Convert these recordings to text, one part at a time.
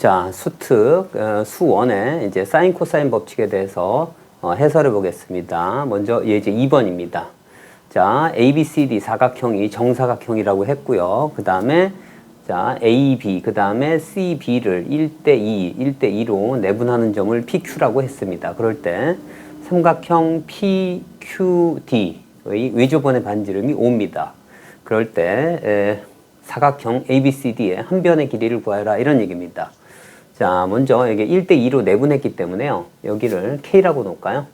자, 수특, 수원의 이제 사인 코사인 법칙에 대해서 해설해 보겠습니다. 먼저 이제 2번입니다. 자, ABCD 사각형이 정사각형이라고 했고요. 그 다음에 자, AB, 그 다음에 CB를 1대2, 1대2로 내분하는 점을 PQ라고 했습니다. 그럴 때 삼각형 PQD의 외조번의 반지름이 5입니다. 그럴 때 사각형 ABCD의 한 변의 길이를 구하라 이런 얘기입니다. 자, 먼저 이게 1대2로 내분했기 때문에요. 여기를 K라고 놓을까요?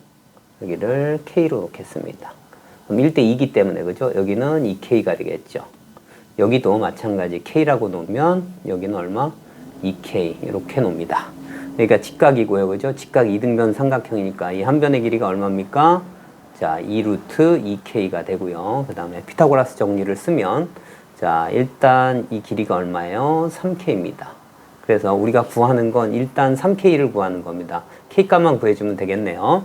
여기를 K로 놓겠습니다. 그럼 1대2이기 때문에 그죠? 여기는 2K가 되겠죠. 여기도 마찬가지 K라고 놓으면 여기는 얼마? 2K 이렇게 놓습니다. 그러니까 직각이고요. 그죠? 직각 이등변 삼각형이니까 이 한 변의 길이가 얼마입니까? 자, 2루트 2K가 되고요. 그 다음에 피타고라스 정리를 쓰면 자, 일단 이 길이가 얼마예요? 3K입니다. 그래서 우리가 구하는 건 일단 3K를 구하는 겁니다. K값만 구해주면 되겠네요.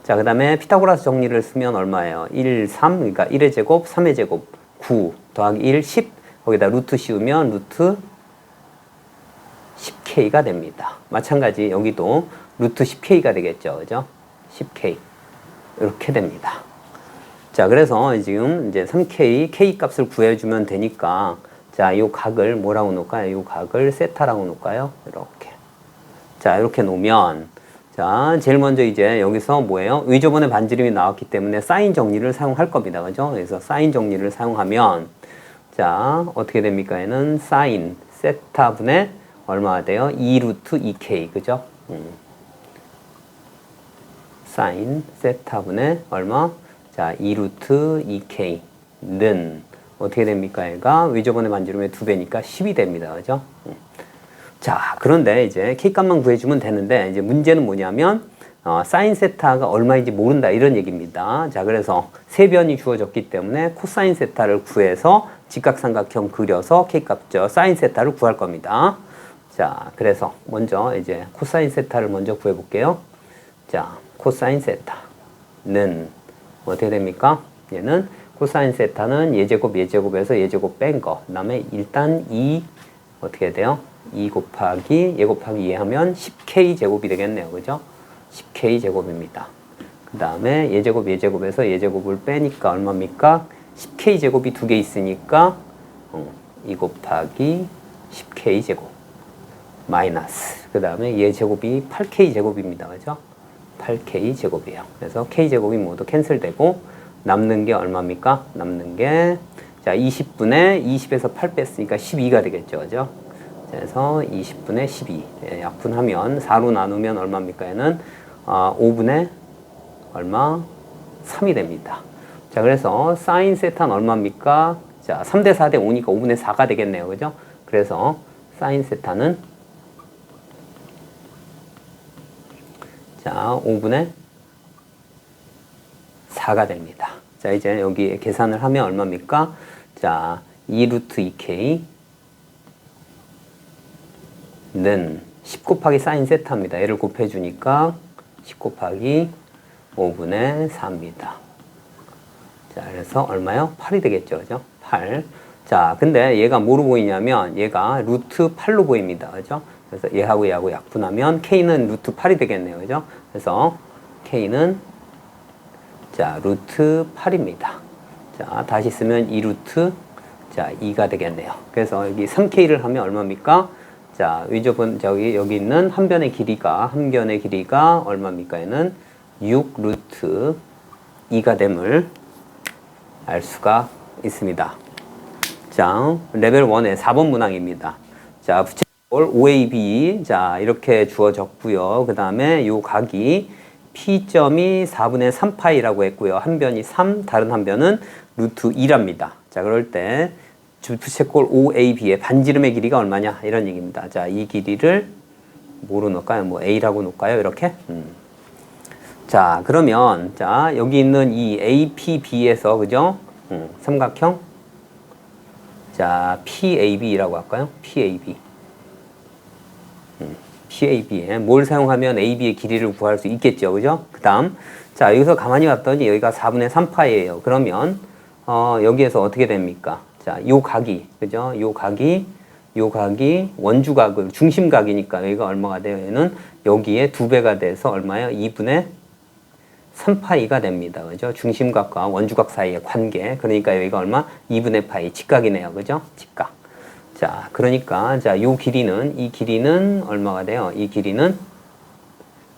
자, 그 다음에 피타고라스 정리를 쓰면 얼마예요? 1, 3, 그러니까 1의 제곱, 3의 제곱, 9 더하기 1, 10. 거기다 루트 씌우면 루트 10K가 됩니다. 마찬가지 여기도 루트 10K가 되겠죠. 그죠? 10K. 이렇게 됩니다. 자, 그래서 지금 이제 3K, K 값을 구해주면 되니까 자, 이 각을 뭐라고 놓을까요? 이 각을 세타라고 놓을까요? 이렇게. 자, 이렇게 놓으면 자, 제일 먼저 이제 여기서 뭐예요? 의조번의 반지름이 나왔기 때문에 사인 정리를 사용할 겁니다. 그죠? 그래서 사인 정리를 사용하면 자, 어떻게 됩니까? 얘는 사인 세타분의 얼마가 돼요? 2루트 2K. 그죠? 사인 세타분의 얼마? 자, 2루트 2K는 어떻게 됩니까? 얘가 위저번의 반지름의 2배니까 10이 됩니다. 그죠? 자, 그런데 이제 K값만 구해주면 되는데, 이제 문제는 뭐냐면, 사인 세타가 얼마인지 모른다. 이런 얘기입니다. 자, 그래서 세 변이 주어졌기 때문에 코사인 세타를 구해서 직각삼각형 그려서 K값, 사인 세타를 구할 겁니다. 자, 그래서 먼저 이제 코사인 세타를 먼저 구해볼게요. 자, 코사인 세타는 어떻게 됩니까? 얘는 코사인 세타는 예제곱에서 예제곱 뺀 거. 그 다음에 일단 2 어떻게 돼요? 2 곱하기 예 곱하기 2 하면 10K 제곱이 되겠네요. 그죠? 10K 제곱입니다. 그 다음에 예제곱에서 예제곱을 빼니까 얼마입니까? 10K 제곱이 두 개 있으니까 2 곱하기 10K 제곱 마이너스 그 다음에 예제곱이 8K 제곱입니다. 그죠? 8K 제곱이에요. 그래서 K 제곱이 모두 캔슬되고 남는 게 얼마입니까? 남는 게 자, 20분의 20에서 8 뺐으니까 12가 되겠죠. 그죠? 그래서 20분의 12 약분하면 4로 나누면 얼마입니까? 얘는 5분의 얼마? 3이 됩니다. 자, 그래서 사인 세타는 얼마입니까? 자, 3대 4대 5니까 5분의 4가 되겠네요. 그죠? 그래서 사인 세타는 자, 5분의 4가 됩니다. 자, 이제 여기 계산을 하면 얼마입니까? 자, 2루트 2K는 10 곱하기 사인 세타입니다. 얘를 곱해주니까 10 곱하기 5분의 4입니다. 자, 그래서 얼마요? 8이 되겠죠. 그죠? 8. 자, 근데 얘가 뭐로 보이냐면 얘가 루트 8로 보입니다. 그죠? 그래서 얘하고 얘하고 약분하면 K는 루트 8이 되겠네요. 그죠? 그래서 K는 자, 루트 8입니다. 자, 다시 쓰면 2루트 자, 2가 되겠네요. 그래서 여기 3K를 하면 얼마입니까? 자, 위조분 여기 있는 한 변의 길이가 얼마입니까? 얘는 6루트 2가 됨을 알 수가 있습니다. 자, 레벨 1의 4번 문항입니다. 자, 부채꼴 OAB 자, 이렇게 주어졌고요. 그 다음에 요 각이 P점이 4분의 3파이라고 했고요. 한 변이 3, 다른 한 변은 루트 2랍니다. 자, 그럴 때 부채꼴 OAB의 반지름의 길이가 얼마냐? 이런 얘기입니다. 자, 이 길이를 뭐로 놓을까요? 뭐 A라고 놓을까요? 이렇게? 자, 그러면 자, 여기 있는 이 APB에서 그죠? 삼각형 자, PAB라고 할까요? PAB. PAB에 뭘 사용하면 AB의 길이를 구할 수 있겠죠. 그죠? 그 다음, 자, 여기서 가만히 봤더니 여기가 4분의 3파이예요. 그러면, 여기에서 어떻게 됩니까? 자, 요 각이, 그죠? 요 각이, 요 각이 원주각을 중심각이니까 여기가 얼마가 돼요? 얘는 여기에 2배가 돼서 얼마예요? 2분의 3파이가 됩니다. 그죠? 중심각과 원주각 사이의 관계. 그러니까 여기가 얼마? 2분의 파이. 직각이네요. 그죠? 직각. 자, 그러니까 자, 요 길이는 이 길이는 얼마가 돼요? 이 길이는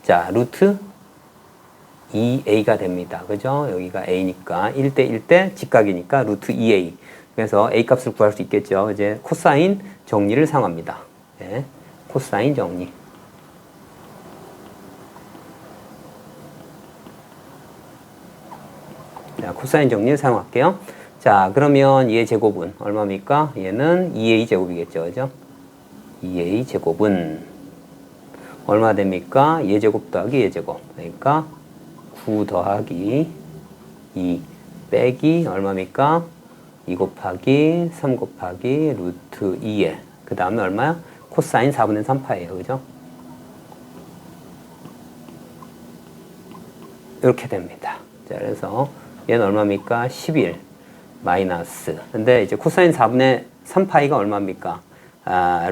자, 루트 2a가 됩니다. 그죠? 여기가 a니까 1대 1대 직각이니까 루트 2a. 그래서 a 값을 구할 수 있겠죠. 이제 코사인 정리를 사용합니다. 네. 코사인 정리. 자, 코사인 정리를 사용할게요. 자, 그러면 얘 제곱은 얼마입니까? 얘는 2a 제곱이겠죠. 그죠? 2a 제곱은 얼마 됩니까? 얘 제곱 더하기 얘 제곱. 그러니까 9 더하기 2 빼기 얼마입니까? 2 곱하기 3 곱하기 루트 2에 그 다음에 얼마야? 코사인 4분의 3파예요. 그죠? 이렇게 됩니다. 자, 그래서 얘는 얼마입니까? 11 마이너스. 근데 이제 코사인 4분의 3파이가 얼마입니까?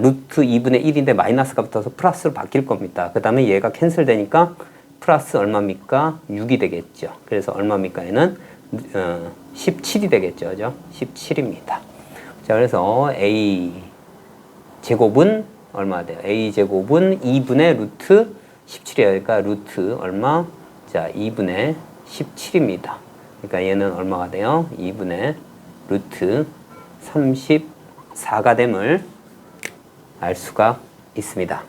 루트 2분의 1인데 마이너스가 붙어서 플러스로 바뀔 겁니다. 그 다음에 얘가 캔슬 되니까 플러스 얼마입니까? 6이 되겠죠. 그래서 얼마입니까? 얘는 17이 되겠죠. 그죠? 17입니다. 자, 그래서 a 제곱은 얼마 돼요? a 제곱은 2분의 루트 17이에요. 그러니까 루트 얼마? 자, 2분의 17입니다. 그러니까 얘는 얼마가 돼요? 2분의 루트 34가 됨을 알 수가 있습니다.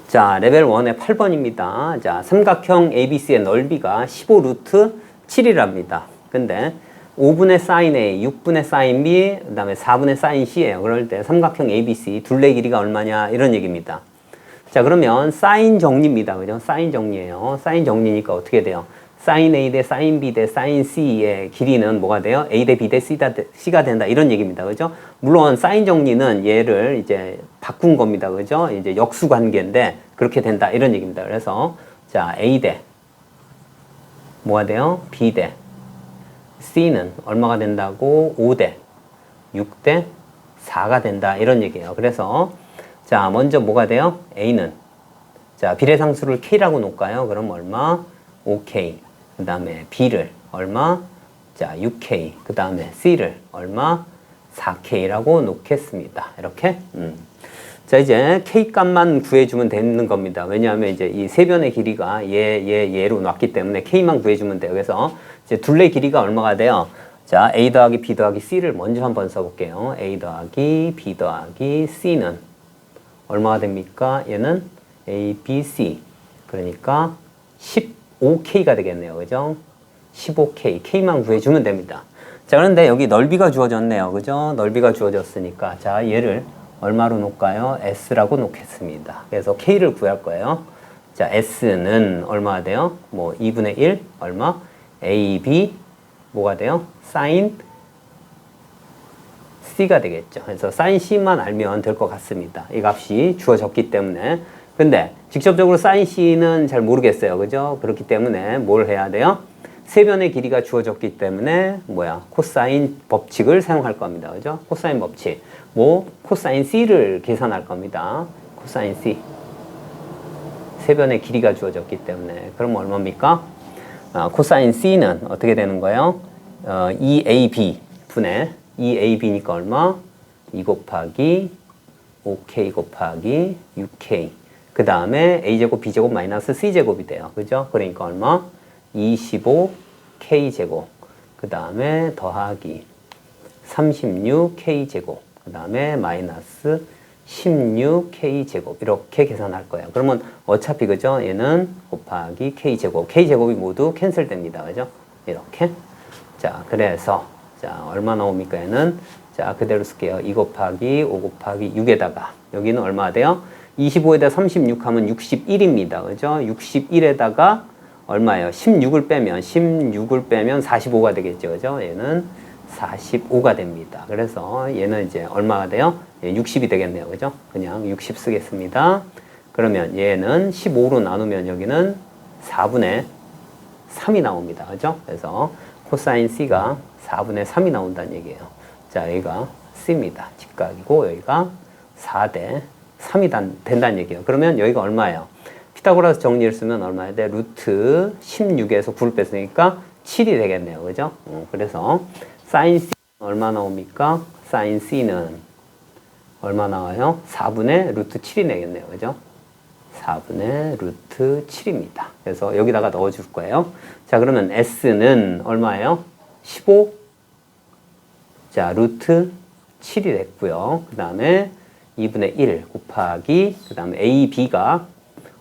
자, 레벨 1의 8번입니다. 자, 삼각형 ABC의 넓이가 15루트 7이랍니다. 근데 5분의 사인 A, 6분의 사인 B, 그 다음에 4분의 사인 C예요. 그럴 때 삼각형 ABC 둘레 길이가 얼마냐 이런 얘기입니다. 자, 그러면 사인 정리입니다. 그죠? 사인 정리예요. 사인 정리니까 어떻게 돼요? 사인 A 대 사인 B 대 사인 C의 길이는 뭐가 돼요? A 대 B 대 C가 된다. 이런 얘기입니다. 그죠? 물론 사인 정리는 얘를 이제 바꾼 겁니다. 그죠? 이제 역수 관계인데 그렇게 된다. 이런 얘기입니다. 그래서 자, A 대 뭐가 돼요? B 대 C는 얼마가 된다고? 5대 6대 4가 된다. 이런 얘기예요. 그래서 자, 먼저 뭐가 돼요? A는 자, 비례상수를 K라고 놓을까요? 그럼 얼마? 5K. 그 다음에 B를 얼마? 자, 6K. 그 다음에 C를 얼마? 4K라고 놓겠습니다. 이렇게. 자, 이제 K 값만 구해주면 되는 겁니다. 왜냐하면 이제 이 세 변의 길이가 얘로 놨기 때문에 K만 구해주면 돼요. 그래서 이제 둘레 길이가 얼마가 돼요? 자, A 더하기 B 더하기 C를 먼저 한번 써볼게요. A 더하기 B 더하기 C는 얼마가 됩니까? 얘는 A, B, C. 그러니까 15K가 되겠네요. 그죠? 15K. K만 구해주면 됩니다. 자, 그런데 여기 넓이가 주어졌네요. 그죠? 넓이가 주어졌으니까. 자, 얘를 얼마로 놓을까요? S라고 놓겠습니다. 그래서 K를 구할 거예요. 자, S는 얼마가 돼요? 뭐, 2분의 1, 얼마? A, B, 뭐가 돼요? 사인 C가 되겠죠. 그래서 사인 C만 알면 될 것 같습니다. 이 값이 주어졌기 때문에. 근데 직접적으로 사인 C는 잘 모르겠어요. 그죠? 그렇기 때문에 뭘 해야 돼요? 세 변의 길이가 주어졌기 때문에 뭐야? 코사인 법칙을 사용할 겁니다. 그죠? 코사인 법칙. 뭐 코사인 C를 계산할 겁니다. 코사인 C. 세 변의 길이가 주어졌기 때문에. 그럼 얼마입니까? 코사인 C는 어떻게 되는 거예요? 2AB 분의 2AB니까 얼마? 2 곱하기 5K 곱하기 6K. 그 다음에 A제곱, B제곱 마이너스 C제곱이 돼요. 그죠? 그러니까 얼마? 25K제곱. 그 다음에 더하기 36K제곱. 그 다음에 마이너스 16K제곱. 이렇게 계산할 거예요. 그러면 어차피, 그죠? 얘는 곱하기 K제곱. K제곱이 모두 캔슬 됩니다. 그죠? 이렇게. 자, 그래서, 자, 얼마 나옵니까? 얘는, 자, 그대로 쓸게요. 2 곱하기 5 곱하기 6에다가, 여기는 얼마 돼요? 25에다 36 하면 61입니다. 그죠? 61에다가 얼마예요? 16을 빼면 45가 되겠죠. 그죠? 얘는 45가 됩니다. 그래서 얘는 이제 얼마가 돼요? 60이 되겠네요. 그죠? 그냥 60 쓰겠습니다. 그러면 얘는 15로 나누면 여기는 4분의 3이 나옵니다. 그죠? 그래서 코사인 C가 4분의 3이 나온다는 얘기예요. 자, 여기가 C입니다. 직각이고 여기가 4대 3이 된다는 얘기예요. 그러면 여기가 얼마예요? 피타고라스 정리를 쓰면 얼마야 돼? 루트 16에서 9를 뺐으니까 7이 되겠네요. 그죠? 그래서 sin C 얼마 나옵니까? sin C는 얼마 나와요? 4분의 루트 7이 되겠네요. 그죠? 4분의 루트 7입니다. 그래서 여기다가 넣어줄 거예요. 자, 그러면 S는 얼마예요? 15? 자, 루트 7이 됐고요. 그 다음에 2분의 1 곱하기, 그 다음에 A, B가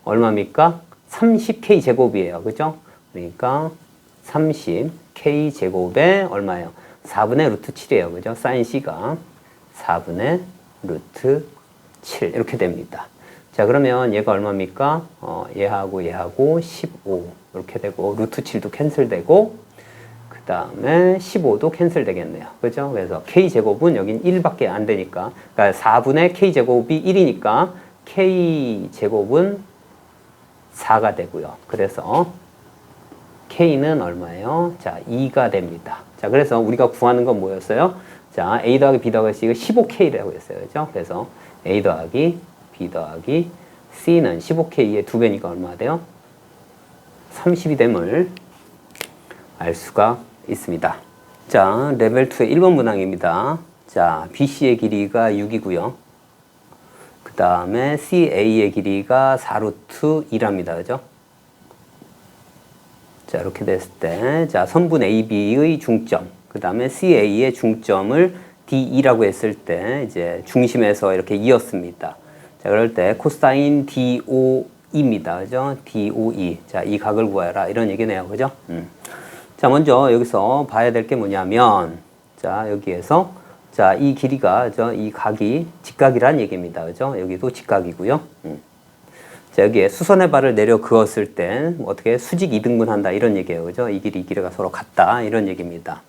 얼마입니까? 30K 제곱이에요. 그죠? 그러니까 30K 제곱에 얼마예요? 4분의 루트 7이에요. 그죠? sin C가 4분의 루트 7 이렇게 됩니다. 자, 그러면 얘가 얼마입니까? 얘하고 15 이렇게 되고 루트 7도 캔슬되고 그 다음에 15도 캔슬 되겠네요. 그죠? 그래서 K제곱은 여긴 1밖에 안 되니까 그러니까 4분의 K제곱이 1이니까 K제곱은 4가 되고요. 그래서 K는 얼마예요? 자, 2가 됩니다. 자, 그래서 우리가 구하는 건 뭐였어요? 자, A 더하기 B 더하기 C가 15K라고 했어요. 그죠? 그래서 A 더하기 B 더하기 C는 15K의 2배니까 얼마 돼요? 30이 됨을 알 수가 있습니다. 자, 레벨 2의 1번 문항입니다. 자, BC의 길이가 6이고요. 그 다음에 CA의 길이가 4루트 2랍니다. 그죠? 자, 이렇게 됐을 때, 자, 선분 AB의 중점, 그 다음에 CA의 중점을 DE라고 했을 때, 이제 중심에서 이렇게 이었습니다. 자, 그럴 때 코사인 DOE입니다. 그죠? DOE. 자, 이 각을 구해라. 이런 얘기네요. 그죠? 자, 먼저 여기서 봐야 될 게 뭐냐면, 자, 여기에서, 자, 이 길이가, 이 각이 직각이란 얘기입니다. 그죠? 여기도 직각이고요. 자, 여기에 수선의 발을 내려 그었을 때, 어떻게 수직 이등분한다. 이런 얘기예요. 그죠? 이 길이가 서로 같다. 이런 얘기입니다.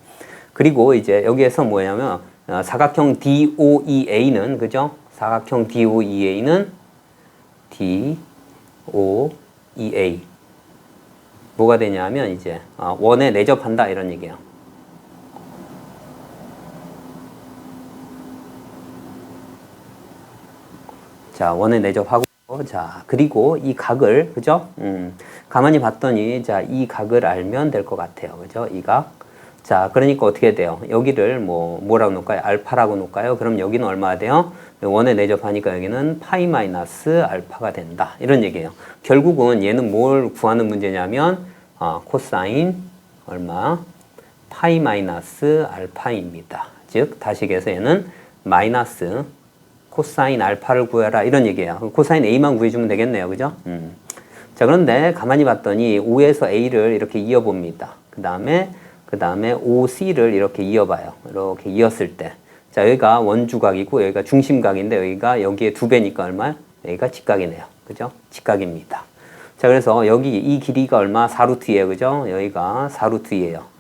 그리고 이제 여기에서 뭐냐면, 사각형 DOEA는, 그죠? 사각형 DOEA는 DOEA. 뭐가 되냐면, 이제, 원에 내접한다. 이런 얘기예요. 자, 원에 내접하고, 자, 그리고 이 각을, 그죠? 가만히 봤더니, 자, 이 각을 알면 될 것 같아요. 그죠? 이 각. 자, 그러니까 어떻게 돼요? 여기를 뭐라고 놓을까요? 알파라고 놓을까요? 그럼 여기는 얼마가 돼요? 원에 내접하니까 여기는 파이 마이너스 알파가 된다. 이런 얘기예요. 결국은 얘는 뭘 구하는 문제냐면, 코사인 얼마? 파이 마이너스 알파입니다. 즉, 다시계에서 얘는 마이너스 코사인 알파를 구해라 이런 얘기예요. 코사인 A만 구해주면 되겠네요. 그죠? 자, 그런데 가만히 봤더니 O에서 A를 이렇게 이어봅니다. 그 다음에 OC를 이렇게 이어봐요. 이렇게 이었을 때. 자, 여기가 원주각이고 여기가 중심각인데 여기가 여기에 2배니까 얼마? 여기가 직각이네요. 그죠? 직각입니다. 자, 그래서 여기 이 길이가 얼마? 4루트예요. 그죠? 여기가 4루트예요.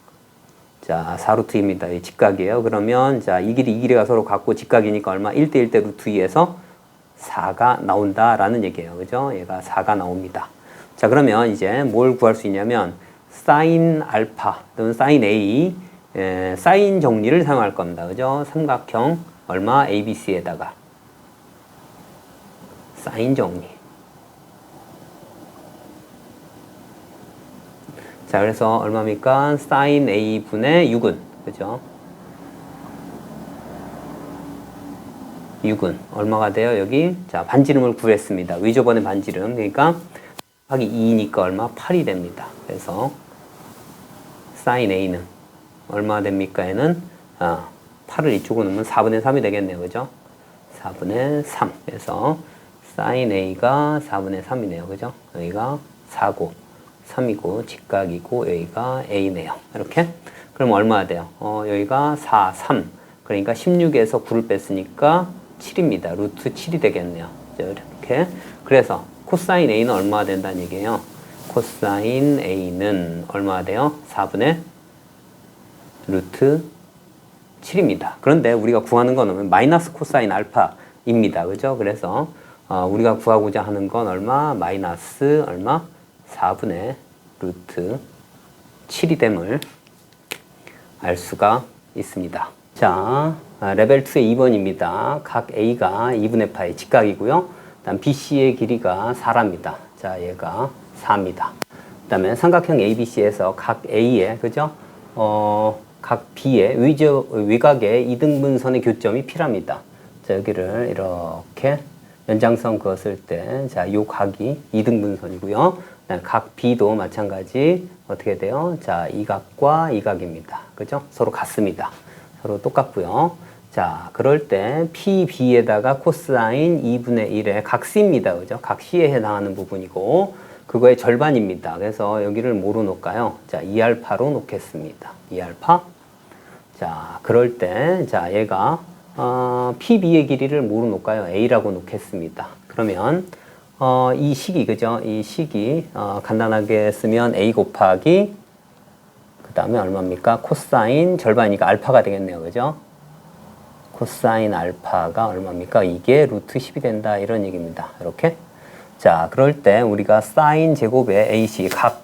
자, 4루트입니다. 이 직각이에요. 그러면, 자, 이 길이가 서로 같고 직각이니까 얼마? 1대 1대 루트 2에서 4가 나온다라는 얘기예요. 그죠? 얘가 4가 나옵니다. 자, 그러면 이제 뭘 구할 수 있냐면, 사인 알파 또는 사인 A, 사인 정리를 사용할 겁니다. 그죠? 삼각형 얼마? ABC에다가 사인 정리. 자, 그래서 얼마입니까? sin A분의 6은, 그죠? 6은 얼마가 돼요, 여기? 자, 반지름을 구했습니다. 위저번의 반지름. 그러니까, 하기 2니까 얼마? 8이 됩니다. 그래서, sin A는 얼마 됩니까? 얘는, 8을 이쪽으로 넣으면 4분의 3이 되겠네요. 그죠? 4분의 3. 그래서, sin A가 4분의 3이네요. 그죠? 여기가 4고, 3이고 직각이고 여기가 A네요. 이렇게. 그럼 얼마나 돼요? 여기가 4, 3. 그러니까 16에서 9를 뺐으니까 7입니다. 루트 7이 되겠네요. 이렇게. 그래서 코사인 A는 얼마나 된다는 얘기예요? 코사인 A는 얼마나 돼요? 4분의 루트 7입니다. 그런데 우리가 구하는 거는 마이너스 코사인 알파입니다. 그죠? 그래서 우리가 구하고자 하는 건 얼마? 마이너스 얼마? 4분의 루트 7이 됨을 알 수가 있습니다. 자, 레벨 2의 2번입니다. 각 A가 2분의 파이 직각이고요. 다음 BC의 길이가 4랍니다. 자, 얘가 4입니다. 그 다음에 삼각형 ABC에서 각 A의, 그죠? 각 B의 위각의 이등분선의 교점이 P랍니다. 자, 여기를 이렇게 연장선 그었을 때, 자, 요 각이 이등분선이고요. 각 B도 마찬가지 어떻게 돼요? 자, 이 각과 이 각입니다. 그죠? 서로 같습니다. 서로 똑같고요. 자, 그럴 때 PB에다가 코사인 2분의 1의 각 C입니다. 그죠? 각 C에 해당하는 부분이고, 그거의 절반입니다. 그래서 여기를 뭐로 놓을까요? 자, 2알파로 놓겠습니다. 2알파. 자, 그럴 때, 자, 얘가, PB의 길이를 뭐로 놓을까요? A라고 놓겠습니다. 그러면, 이 식이, 그죠? 이 식이, 간단하게 쓰면 A 곱하기, 그 다음에 얼마입니까? 코사인 절반이니까 알파가 되겠네요. 그죠? 코사인 알파가 얼마입니까? 이게 루트 10이 된다. 이런 얘기입니다. 이렇게. 자, 그럴 때 우리가 사인 제곱의 AC 각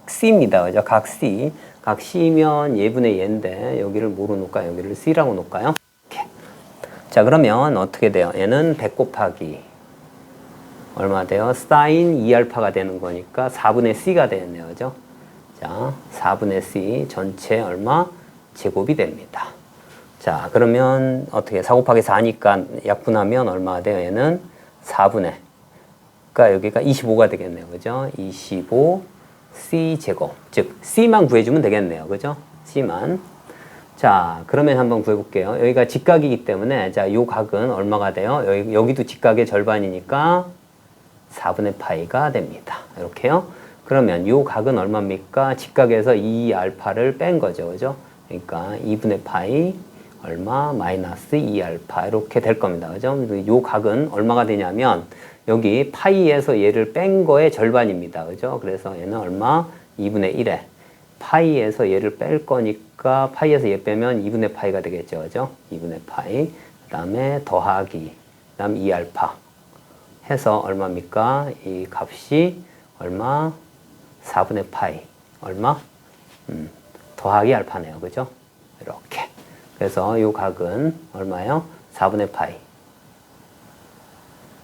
C입니다. 그죠? 각 C. 각 C면 얘분의 얘인데 여기를 뭐로 놓을까요? 여기를 C라고 놓을까요? 이렇게. 자, 그러면 어떻게 돼요? 얘는 100 곱하기 얼마 돼요? 사인 2알파가 되는 거니까 4분의 C가 되겠네요. 그죠? 자, 4분의 C 전체 얼마? 제곱이 됩니다. 자, 그러면 어떻게 4 곱하기 4니까 약분하면 얼마가 돼요? 얘는 4분의, 그러니까 여기가 25가 되겠네요. 그죠? 25 C 제곱. 즉 C만 구해주면 되겠네요. 그죠? C만. 자, 그러면 한번 구해볼게요. 여기가 직각이기 때문에 자, 요 각은 얼마가 돼요? 여기도 직각의 절반이니까 4분의 파이가 됩니다. 이렇게요. 그러면 요 각은 얼마입니까? 직각에서 2알파를 뺀 거죠. 그죠? 그러니까 2분의 파이 얼마? 마이너스 2알파 이렇게 될 겁니다. 그죠? 요 각은 얼마가 되냐면 여기 파이에서 얘를 뺀 거의 절반입니다. 그죠? 그래서 얘는 얼마? 2분의 1에 파이에서 얘를 뺄 거니까 파이에서 얘 빼면 2분의 파이가 되겠죠. 그죠? 2분의 파이. 그 다음에 더하기. 그 다음 2알파. 해서 얼마입니까? 이 값이 얼마? 4분의 파이. 얼마? 더하기 알파네요. 그죠? 이렇게. 그래서 이 각은 얼마예요? 4분의 파이.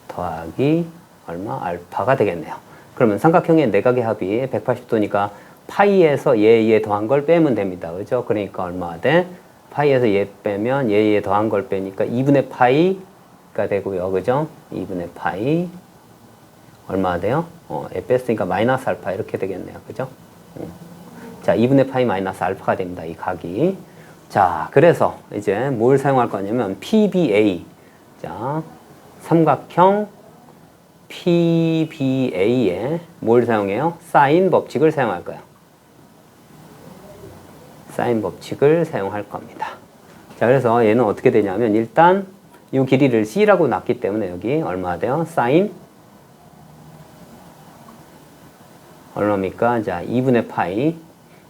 더하기 얼마? 알파가 되겠네요. 그러면 삼각형의 내각의 합이 180도니까 파이에서 얘 더한 걸 빼면 됩니다. 그죠? 그러니까 얼마가 돼? 파이에서 얘 빼면 얘 더한 걸 빼니까 2분의 파이가 되고요. 그죠? 2분의 파이. 얼마가 돼요? 얘 뺐으니까 마이너스 알파 이렇게 되겠네요. 그죠? 자, 2분의 파이 마이너스 알파가 됩니다. 이 각이. 자, 그래서 이제 뭘 사용할 거냐면 PBA. 자, 삼각형 PBA에 뭘 사용해요? 사인 법칙을 사용할 거예요. 사인 법칙을 사용할 겁니다. 자, 그래서 얘는 어떻게 되냐면 일단 이 길이를 C라고 놨기 때문에 여기 얼마 돼요? 사인 얼마입니까? 자, 2분의 파이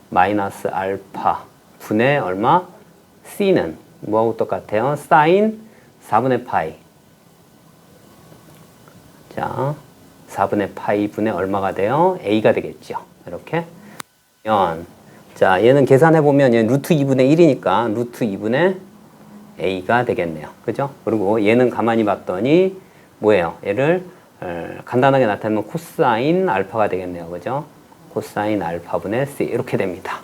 마이너스 알파 분의 얼마? C는 뭐하고 똑같아요? 사인 4분의 파이. 자, 4분의 파이 분의 얼마가 돼요? A가 되겠죠. 이렇게. 자, 얘는 계산해보면 얘는 루트 2분의 1이니까 루트 2분의 A가 되겠네요. 그죠? 그리고 얘는 가만히 봤더니 뭐예요? 얘를 간단하게 나타내면 코사인 알파가 되겠네요. 그죠? 코사인 알파분의 C 이렇게 됩니다.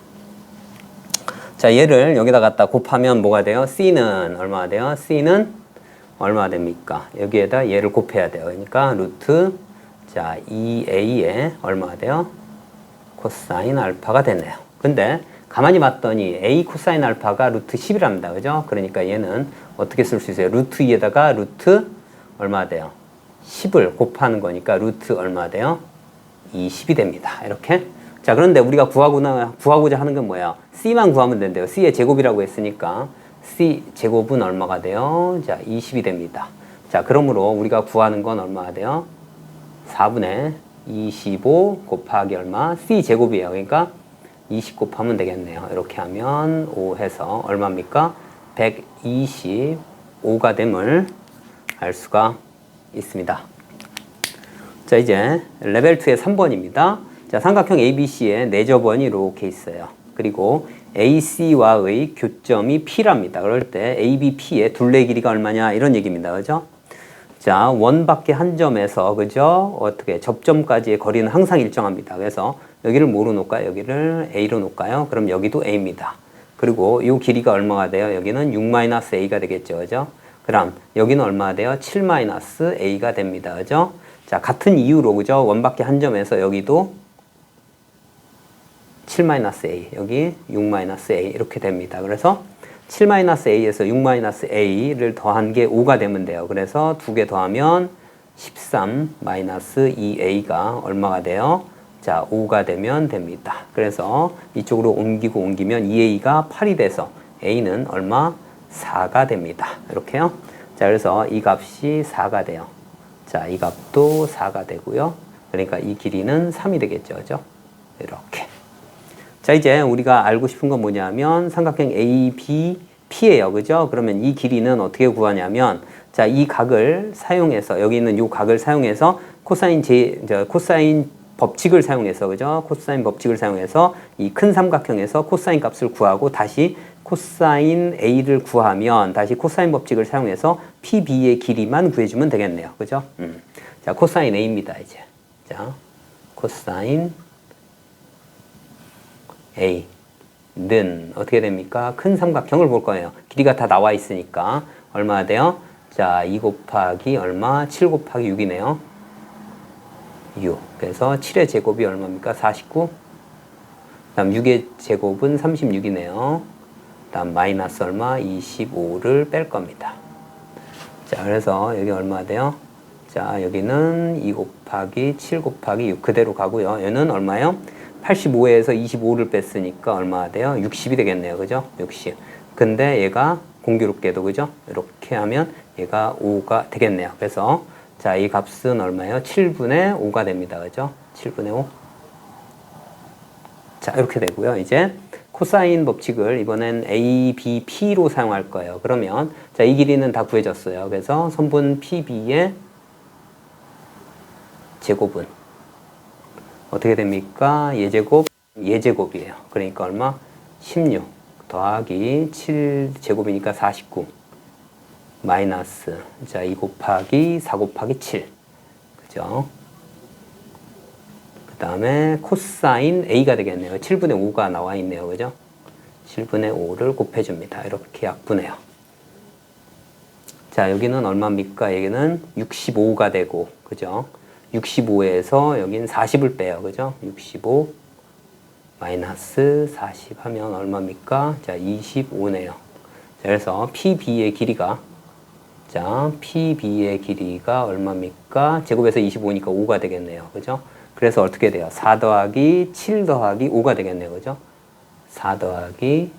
자, 얘를 여기다 갖다 곱하면 뭐가 돼요? C는 얼마가 돼요? C는 얼마가 됩니까? 여기에다 얘를 곱해야 돼요. 그러니까 루트 자 2A에 얼마가 돼요? 코사인 알파가 됐네요. 근데 가만히 봤더니 A 코사인 알파가 루트 10이랍니다. 그죠? 그러니까 얘는 어떻게 쓸 수 있어요? 루트 2에다가 루트 얼마 돼요? 10을 곱하는 거니까 루트 얼마 돼요? 20이 됩니다. 이렇게. 자, 그런데 우리가 구하고자 하는 건 뭐야? C만 구하면 된대요. C의 제곱이라고 했으니까 C 제곱은 얼마가 돼요? 자, 20이 됩니다. 자, 그러므로 우리가 구하는 건 얼마가 돼요? 4분의 25 곱하기 얼마? C 제곱이에요. 그러니까 20 곱하면 되겠네요. 이렇게 하면 5 해서 얼마입니까? 125가 됨을 알 수가 있습니다. 자, 이제 레벨 2의 3번입니다. 자, 삼각형 ABC의 내접원이 이렇게 있어요. 그리고 AC와의 교점이 P랍니다. 그럴 때 AB, P의 둘레 길이가 얼마냐 이런 얘기입니다. 그죠? 자, 원밖에 한 점에서 그죠? 어떻게 접점까지의 거리는 항상 일정합니다. 그래서 여기를 뭐로 놓을까요? 여기를 A로 놓을까요? 그럼 여기도 A입니다. 그리고 이 길이가 얼마가 돼요? 여기는 6-A가 되겠죠. 그죠? 그럼 여기는 얼마가 돼요? 7-A가 됩니다. 그죠? 자, 같은 이유로 그죠? 원밖에 한 점에서 여기도 7-A, 여기 6-A 이렇게 됩니다. 그래서 7-A에서 6-A를 더한 게 5가 되면 돼요. 그래서 두 개 더하면 13-2A가 얼마가 돼요? 자, 5가 되면 됩니다. 그래서 이쪽으로 옮기면 2A가 8이 돼서 A는 얼마? 4가 됩니다. 이렇게요. 자, 그래서 이 값이 4가 돼요. 자, 이 값도 4가 되고요. 그러니까 이 길이는 3이 되겠죠. 그죠? 이렇게. 자, 이제 우리가 알고 싶은 건 뭐냐면 삼각형 ABP예요. 그죠? 그러면 이 길이는 어떻게 구하냐면 자, 이 각을 사용해서 여기 있는 이 각을 사용해서 코사인 법칙을 사용해서 그죠? 코사인 법칙을 사용해서 이 큰 삼각형에서 코사인 값을 구하고 다시 코사인 A를 구하면 다시 코사인 법칙을 사용해서 PB의 길이만 구해주면 되겠네요. 그죠? 자, 코사인 A입니다, 이제. 자, 코사인 A는 어떻게 됩니까? 큰 삼각형을 볼 거예요. 길이가 다 나와 있으니까 얼마나 돼요? 자, 2 곱하기 얼마? 7 곱하기 6이네요. 6. 그래서 7의 제곱이 얼마입니까? 49. 다음 6의 제곱은 36이네요. 다음 마이너스 얼마? 25를 뺄 겁니다. 자, 그래서 여기 얼마 돼요? 자, 여기는 2 곱하기 7 곱하기 6 그대로 가고요. 얘는 얼마예요? 85에서 25를 뺐으니까 얼마가 돼요? 60이 되겠네요. 그죠? 60. 근데 얘가 공교롭게도 그죠? 이렇게 하면 얘가 5가 되겠네요. 그래서 자, 이 값은 얼마예요? 7분의 5가 됩니다. 그죠? 7분의 5. 자, 이렇게 되고요. 이제 코사인 법칙을 이번엔 ABP로 사용할 거예요. 그러면 자, 이 길이는 다 구해졌어요. 그래서 선분 PB의 제곱은 어떻게 됩니까? 예제곱이에요. 그러니까 얼마? 16 더하기 7제곱이니까 49 마이너스 자, 2 곱하기 4 곱하기 7 그죠? 그 다음에 코사인 A가 되겠네요. 7분의 5가 나와 있네요. 그죠? 7분의 5를 곱해줍니다. 이렇게 약분해요. 자, 여기는 얼마입니까? 여기는 65가 되고 그죠? 65에서 여긴 40을 빼요. 그죠? 65 마이너스 40 하면 얼마입니까? 자, 25네요. 자, 그래서 PB의 길이가 자, PB의 길이가 얼마입니까? 제곱에서 25니까 5가 되겠네요. 그죠? 그래서 어떻게 돼요? 4 더하기 7 더하기 5가 되겠네요. 그죠? 4 더하기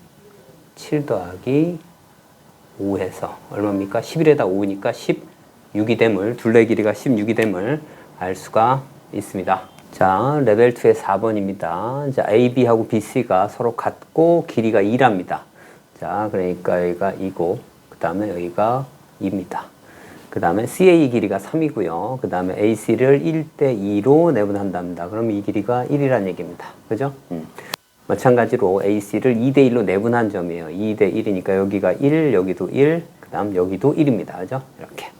7 더하기 5 해서 얼마입니까? 11에다 5니까 16이 됨을 둘레 길이가 16이 됨을 알 수가 있습니다. 자, 레벨 2의 4번입니다. 자, AB하고 BC가 서로 같고 길이가 2랍니다. 자, 그러니까 여기가 2고 그 다음에 여기가 2입니다. 그 다음에 CA 길이가 3이고요. 그 다음에 AC를 1대 2로 내분한답니다. 그럼 이 길이가 1이란 얘기입니다. 그죠? 마찬가지로 AC를 2대 1로 내분한 점이에요. 2대 1이니까 여기가 1, 여기도 1, 그 다음 여기도 1입니다. 그죠? 이렇게.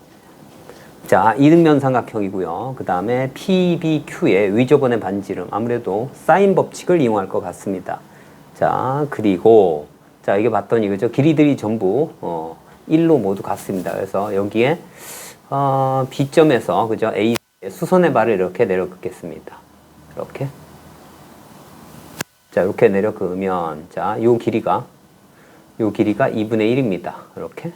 자, 이등변 삼각형이고요. 그 다음에 PBQ의 위저번의 반지름. 아무래도 사인 법칙을 이용할 것 같습니다. 자, 그리고 자, 이게 봤더니 그죠? 길이들이 전부 1로 모두 같습니다. 그래서 여기에 B점에서 그죠? A 수선의 발을 이렇게 내려 긋겠습니다. 이렇게. 자, 이렇게 내려 그으면 자, 요 길이가 2분의 1입니다. 이렇게.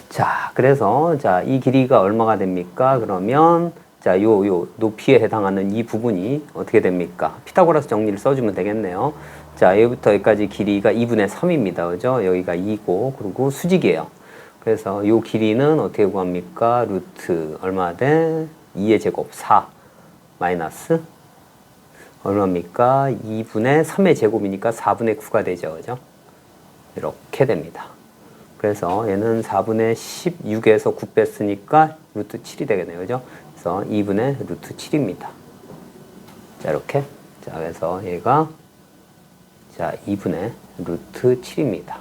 자, 그래서 자, 이 길이가 얼마가 됩니까? 그러면 자, 요 높이에 해당하는 이 부분이 어떻게 됩니까? 피타고라스 정리를 써주면 되겠네요. 자, 여기부터 여기까지 길이가 2분의 3입니다. 그죠? 여기가 2고, 그리고 수직이에요. 그래서 요 길이는 어떻게 구합니까? 루트 얼마 돼? 2의 제곱 4 마이너스 얼마입니까? 2분의 3의 제곱이니까 4분의 9가 되죠. 그죠? 이렇게 됩니다. 그래서 얘는 4분의 16에서 9 뺐으니까 루트 7이 되겠네요. 그죠? 그래서 2분의 루트 7입니다. 자, 이렇게. 자, 그래서 얘가 자, 2분의 루트 7입니다.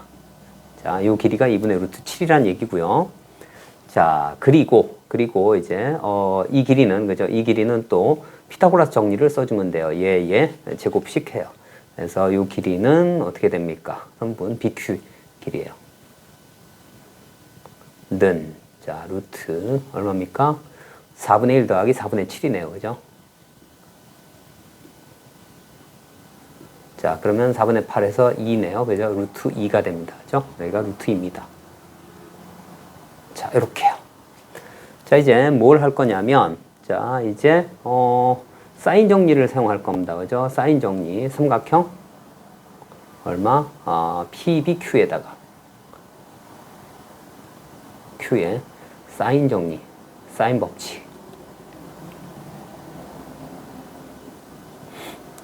자, 요 길이가 2분의 루트 7이란 얘기고요. 자, 그리고 이제 이 길이는 그죠? 이 길이는 또 피타고라스 정리를 써주면 돼요. 얘 제곱씩 해요. 그래서 요 길이는 어떻게 됩니까? 3분 BQ 길이에요. 는, 자, 루트 얼마입니까? 4분의 1 더하기 4분의 7이네요. 그죠? 자, 그러면 4분의 8에서 2네요. 그죠? 루트 2가 됩니다. 그죠? 여기가 루트 2입니다. 자, 이렇게요. 자, 이제 뭘 할 거냐면, 자, 이제, 사인 정리를 사용할 겁니다. 그죠? 사인 정리. 삼각형. 얼마? PBQ에다가. Q에 사인 정리. 사인 법칙.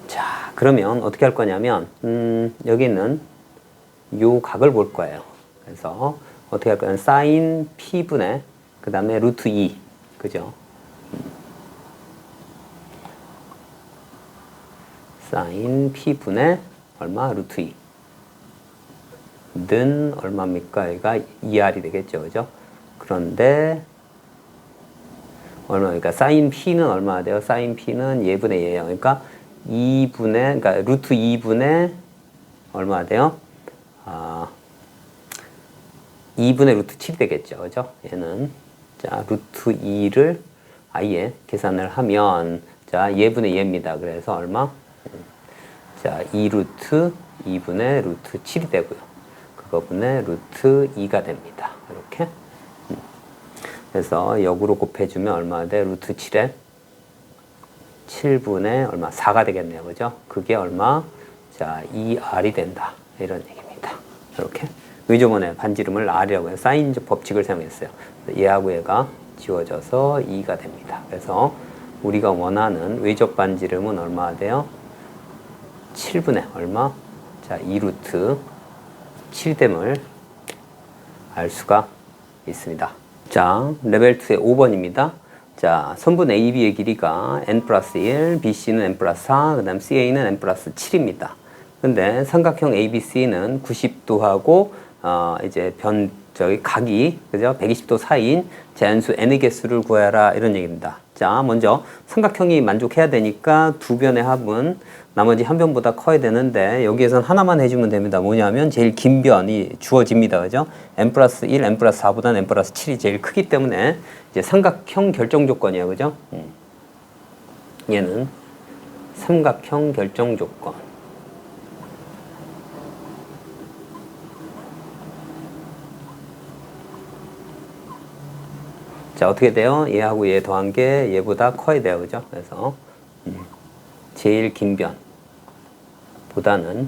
자, 그러면 어떻게 할 거냐면, 여기는 요 각을 볼 거예요. 그래서 어떻게 할 거냐면, 사인 P분의, 그 다음에 루트 2. 그죠? 사인 P분의 얼마? 루트 2. 는 얼마입니까? 여기가 2R이 되겠죠. 그죠? 그런데, 그러니까 사인 P는 얼마나 돼요? 사인 P는 예분의 예예요. 그러니까 2분의, 그러니까 루트 2분의 얼마나 돼요? 2분의 루트 7이 되겠죠. 그죠? 얘는. 자, 루트 2를 아예 계산을 하면, 자, 예분의 예입니다. 그래서 얼마? 자, 2루트 2분의 루트 7이 되고요. 그거분의 루트 2가 됩니다. 이렇게. 그래서 역으로 곱해주면 얼마 돼? 루트 7에 7분의 얼마? 4가 되겠네요. 그죠? 그게 얼마? 자, 2R이 된다. 이런 얘기입니다. 이렇게. 의조번의 반지름을 R이라고 해요. 사인 법칙을 사용했어요. 얘하고 얘가 지워져서 2가 됩니다. 그래서 우리가 원하는 외적 반지름은 얼마가 돼요? 7분의 얼마? 자, 2루트 7됨을 알 수가 있습니다. 자, 레벨 2의 5번입니다. 자, 선분 AB의 길이가 n 플러스 1, BC는 n 플러스 4, 그 다음 CA는 n 플러스 7입니다. 근데 삼각형 ABC는 90도하고, 이제 각이, 그죠? 120도 사이인 제한수 n의 개수를 구해라. 이런 얘기입니다. 자, 먼저 삼각형이 만족해야 되니까 두 변의 합은 나머지 한 변보다 커야 되는데, 여기에선 하나만 해주면 됩니다. 뭐냐면 제일 긴 변이 주어집니다. 그죠? n 플러스 1, n 플러스 4보다는 n 플러스 7이 제일 크기 때문에 이제 삼각형 결정 조건이에요. 그죠? 얘는 삼각형 결정 조건. 자, 어떻게 돼요? 얘하고 얘 더한 게 얘보다 커야 돼요. 그죠? 그래서 제일 긴 변 보다는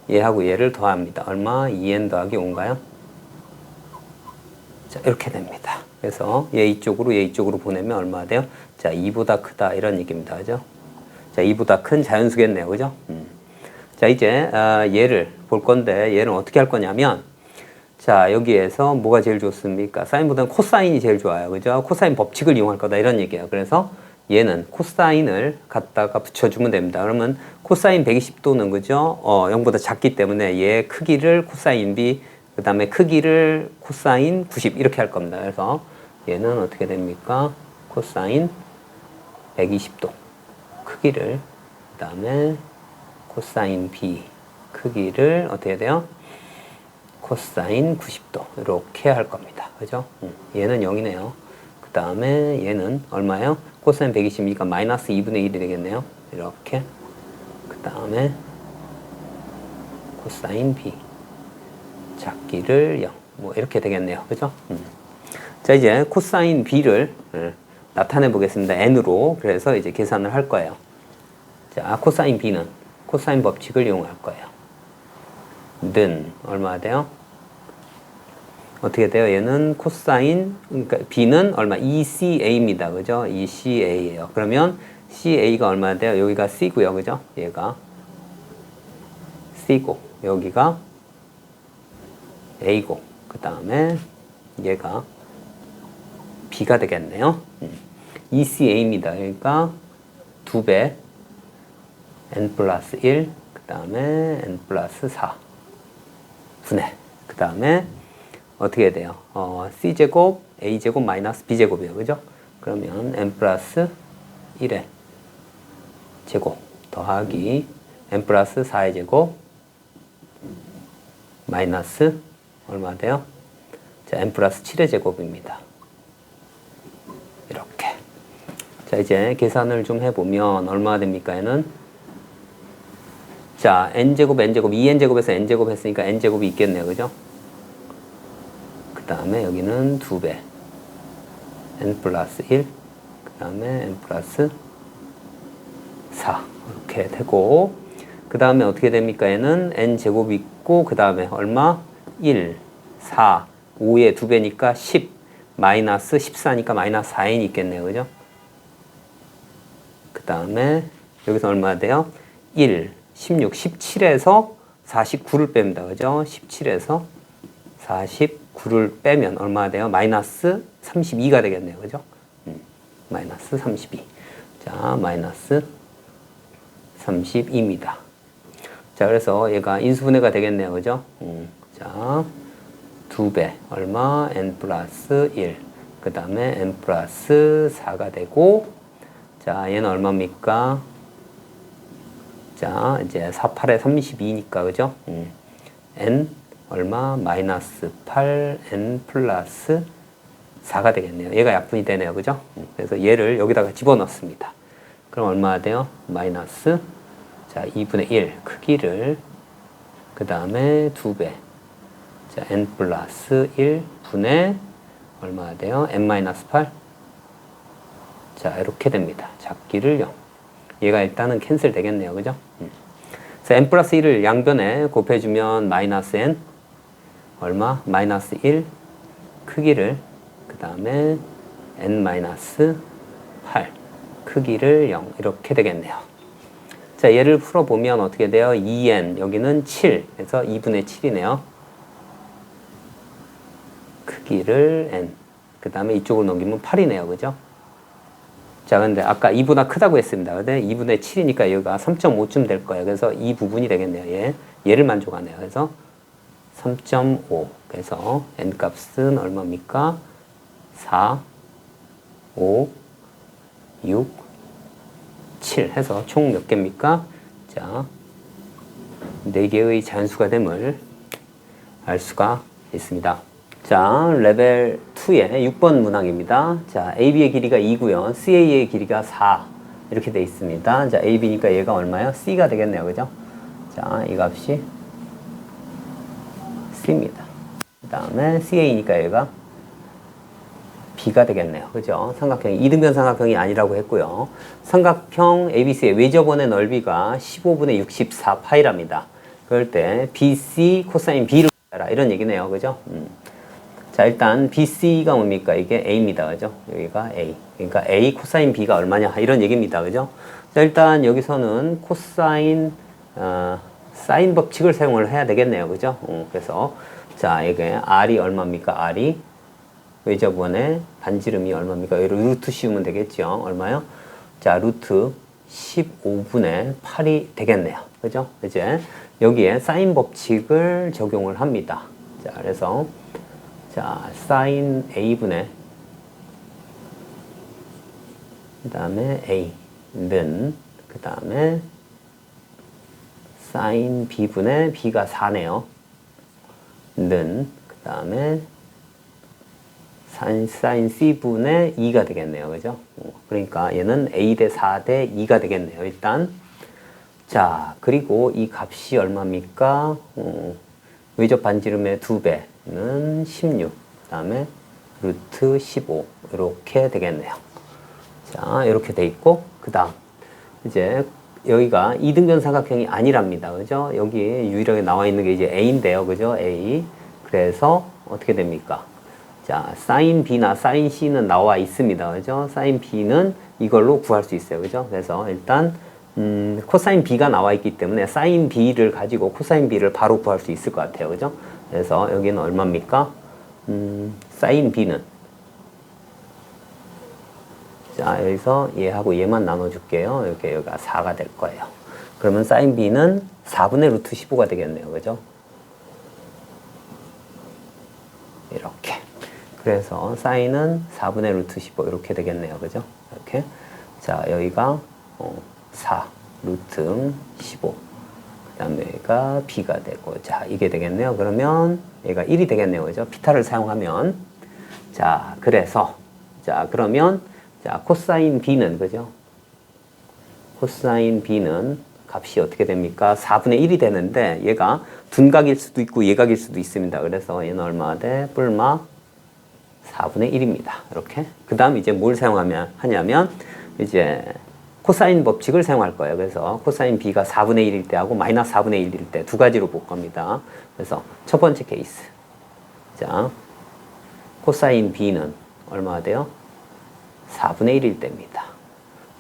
얘하고 얘를 더합니다. 얼마? 2n 더하기 5인가요? 자, 이렇게 됩니다. 그래서 얘 이쪽으로 보내면 얼마 돼요? 자, 2보다 크다. 이런 얘기입니다. 그죠? 자, 2보다 큰 자연수겠네요. 그죠? 자, 이제 얘를 볼 건데, 얘는 어떻게 할 거냐면, 자, 여기에서 뭐가 제일 좋습니까? 사인보다는 코사인이 제일 좋아요. 그죠? 코사인 법칙을 이용할 거다. 이런 얘기예요. 그래서 얘는 코사인을 갖다가 붙여주면 됩니다. 그러면 코사인 120도는 그죠? 0보다 작기 때문에 얘 크기를 코사인 B, 그 다음에 크기를 코사인 90 이렇게 할 겁니다. 그래서 얘는 어떻게 됩니까? 코사인 120도 크기를, 그 다음에 코사인 B 크기를 어떻게 돼요? 코사인 90도 이렇게 할 겁니다. 그죠? 얘는 0이네요. 그 다음에 얘는 얼마예요? 코사인 120이니까 마이너스 2분의 1이 되겠네요. 이렇게. 그 다음에 코사인 B 작기를 0. 뭐 이렇게 되겠네요. 그죠? 자, 이제 코사인 B를 나타내 보겠습니다. n으로. 그래서 이제 계산을 할 거예요. 자, 코사인 B는 코사인 법칙을 이용할 거예요. 는 얼마 돼요? 어떻게 돼요? 얘는 코사인, 그러니까 B는 얼마? ECA입니다. 그죠? ECA예요. 그러면 CA가 얼마 돼요? 여기가 C고요. 그죠? 얘가 C고, 여기가 A고, 그 다음에 얘가 B가 되겠네요. ECA입니다. 그러니까 2배 n 플러스 1, 그 다음에 n 플러스 4 분의, 그 다음에 어떻게 돼요? c제곱 a제곱 마이너스 b제곱이에요. 그죠? 그러면 n 플러스 1의 제곱 더하기 n 플러스 4의 제곱 마이너스 얼마 돼요? 자, n 플러스 7의 제곱입니다. 이렇게. 자, 이제 계산을 좀 해보면 얼마가 됩니까? 얘는 자, n제곱, n제곱, 2n제곱에서 n제곱 했으니까 n제곱이 있겠네요. 그죠? 그 다음에 여기는 2배. n 플러스 1. 그 다음에 n 플러스 4. 이렇게 되고, 그 다음에 어떻게 됩니까? 얘는 n제곱이 있고, 그 다음에 얼마? 1, 4, 5의 2배니까 10, 마이너스 14니까 마이너스 4n이 있겠네요. 그죠? 그 다음에 여기서 얼마 돼요? 1, 16, 17에서 49를 뺍니다. 그죠? 17에서 49를 빼면 얼마 돼요? 마이너스 32가 되겠네요. 그죠? 마이너스 32. 자, 마이너스 32입니다. 자, 그래서 얘가 인수분해가 되겠네요. 그죠? 자, 2배. 얼마? n 플러스 1. 그 다음에 n 플러스 4가 되고, 자, 얘는 얼마입니까? 자, 이제 4, 8에 32니까, 그죠? n 얼마? 마이너스 8, n 플러스 4가 되겠네요. 얘가 약분이 되네요. 그죠? 그래서 얘를 여기다가 집어넣습니다. 그럼 얼마가 돼요? 마이너스, 자, 2분의 1 크기를, 그 다음에 2배. 자, n 플러스 1 분의 얼마가 돼요? n 마이너스 8. 자, 이렇게 됩니다. 작기를 0. 얘가 일단은 캔슬 되겠네요. 그죠? 그래서 n 플러스 1을 양변에 곱해주면 마이너스 n 얼마? 마이너스 1 크기를, 그 다음에 n 마이너스 8 크기를 0 이렇게 되겠네요. 자, 얘를 풀어보면 어떻게 돼요? 2n 여기는 7 그래서 2분의 7이네요. 크기를 n 그 다음에 이쪽으로 넘기면 8이네요. 그죠? 자, 근데 아까 2보다 크다고 했습니다. 근데 2분의 7이니까 여기가 3.5쯤 될 거예요. 그래서 이 부분이 되겠네요. 얘를 만족하네요. 그래서 3.5. 그래서 n 값은 얼마입니까? 4, 5, 6, 7 해서 총 몇 개입니까? 자, 4개의 자연수가 됨을 알 수가 있습니다. 자, 레벨 2의 6번 문항입니다. 자, AB의 길이가 2고요. CA의 길이가 4. 이렇게 돼 있습니다. 자, AB니까 얘가 얼마예요? C가 되겠네요. 그죠? 자, 이 값이 C입니다. 그 다음에 CA니까 얘가 B가 되겠네요. 그죠? 삼각형이 이등변 삼각형이 아니라고 했고요. 삼각형 ABC의 외접원의 넓이가 15분의 64파이랍니다. 그럴 때 BC 코사인 B를 구하라 이런 얘기네요. 그죠? 자, 일단 BC가 뭡니까? 이게 A입니다. 그죠? 여기가 A. 그러니까 A 코사인 B가 얼마냐? 이런 얘기입니다. 그죠? 자, 일단 여기서는 코사인 사인 법칙을 사용을 해야 되겠네요. 그죠? 그래서 자, 이게 R이 얼마입니까? R이 외접원의 반지름이 얼마입니까? 여기로 루트 씌우면 되겠죠? 얼마요? 자, 루트 15분의 8이 되겠네요. 그죠? 이제 여기에 사인 법칙을 적용을 합니다. 자, 그래서 자, 사인 A분의 그 다음에 A는 그 다음에 사인 B분의 B가 4네요. 는 그 다음에 사인 C분의 2가 되겠네요. 그죠? 그러니까 얘는 A 대 4 대 2가 되겠네요. 일단 자, 그리고 이 값이 얼마입니까? 외접 반지름의 2배는 16, 그 다음에 루트 15 이렇게 되겠네요. 자, 이렇게 돼 있고 그 다음 이제 여기가 이등변 삼각형이 아니랍니다. 그죠? 여기 유일하게 나와 있는 게 이제 A인데요. 그죠? A. 그래서 어떻게 됩니까? 자, 사인 B나 사인 C는 나와 있습니다. 그죠? 사인 B는 이걸로 구할 수 있어요. 그죠? 그래서 일단 코사인 B가 나와 있기 때문에 사인 B를 가지고 코사인 B를 바로 구할 수 있을 것 같아요. 그죠? 그래서 여기는 얼마입니까? 사인 B는 자, 여기서 얘하고 얘만 나눠줄게요. 이렇게 여기가 4가 될 거예요. 그러면 사인 b는 4분의 루트 15가 되겠네요. 그죠? 이렇게. 그래서 사인은 4분의 루트 15 이렇게 되겠네요. 그죠? 이렇게. 자, 여기가 4 루트 15. 그 다음에 얘가 b가 되고, 자, 이게 되겠네요. 그러면 얘가 1이 되겠네요. 그죠? 피타를 사용하면. 자, 그래서, 자, 그러면, 자, 코사인 b는, 그죠? 코사인 b는 값이 어떻게 됩니까? 4분의 1이 되는데, 얘가 둔각일 수도 있고 예각일 수도 있습니다. 그래서 얘는 얼마 돼? 뿔마 4분의 1입니다. 이렇게. 그 다음 이제 뭘 하냐면, 이제, 코사인 법칙을 사용할 거예요. 그래서 코사인 b가 4분의 1일 때 하고 마이너스 4분의 1일 때 두 가지로 볼 겁니다. 그래서 첫 번째 케이스. 자, 코사인 b는 얼마가 돼요? 4분의 1일 때입니다.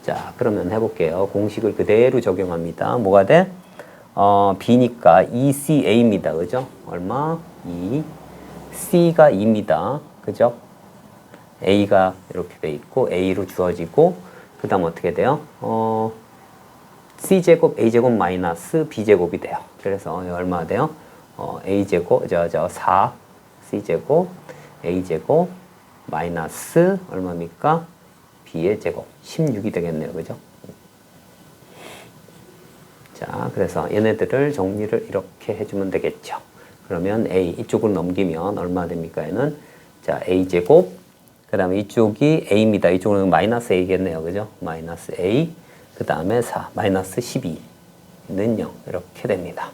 자, 그러면 해볼게요. 공식을 그대로 적용합니다. 뭐가 돼? b니까 2ca입니다. 그죠? 얼마? 2. c가 2입니다. 그죠? a가 이렇게 돼 있고 a로 주어지고 그 다음 어떻게 돼요? c제곱 a제곱 마이너스 b제곱이 돼요. 그래서 얼마가 돼요? a제곱 4 c제곱 a제곱 마이너스 얼마입니까? b의 제곱 16이 되겠네요. 그죠? 자, 그래서 얘네들을 정리를 이렇게 해주면 되겠죠. 그러면 a 이쪽으로 넘기면 얼마 됩니까? 얘는 자, a제곱 그 다음에 이쪽이 a입니다. 이쪽은 마이너스 a겠네요. 그죠? 마이너스 a 그 다음에 4 마이너스 12는 0 이렇게 됩니다.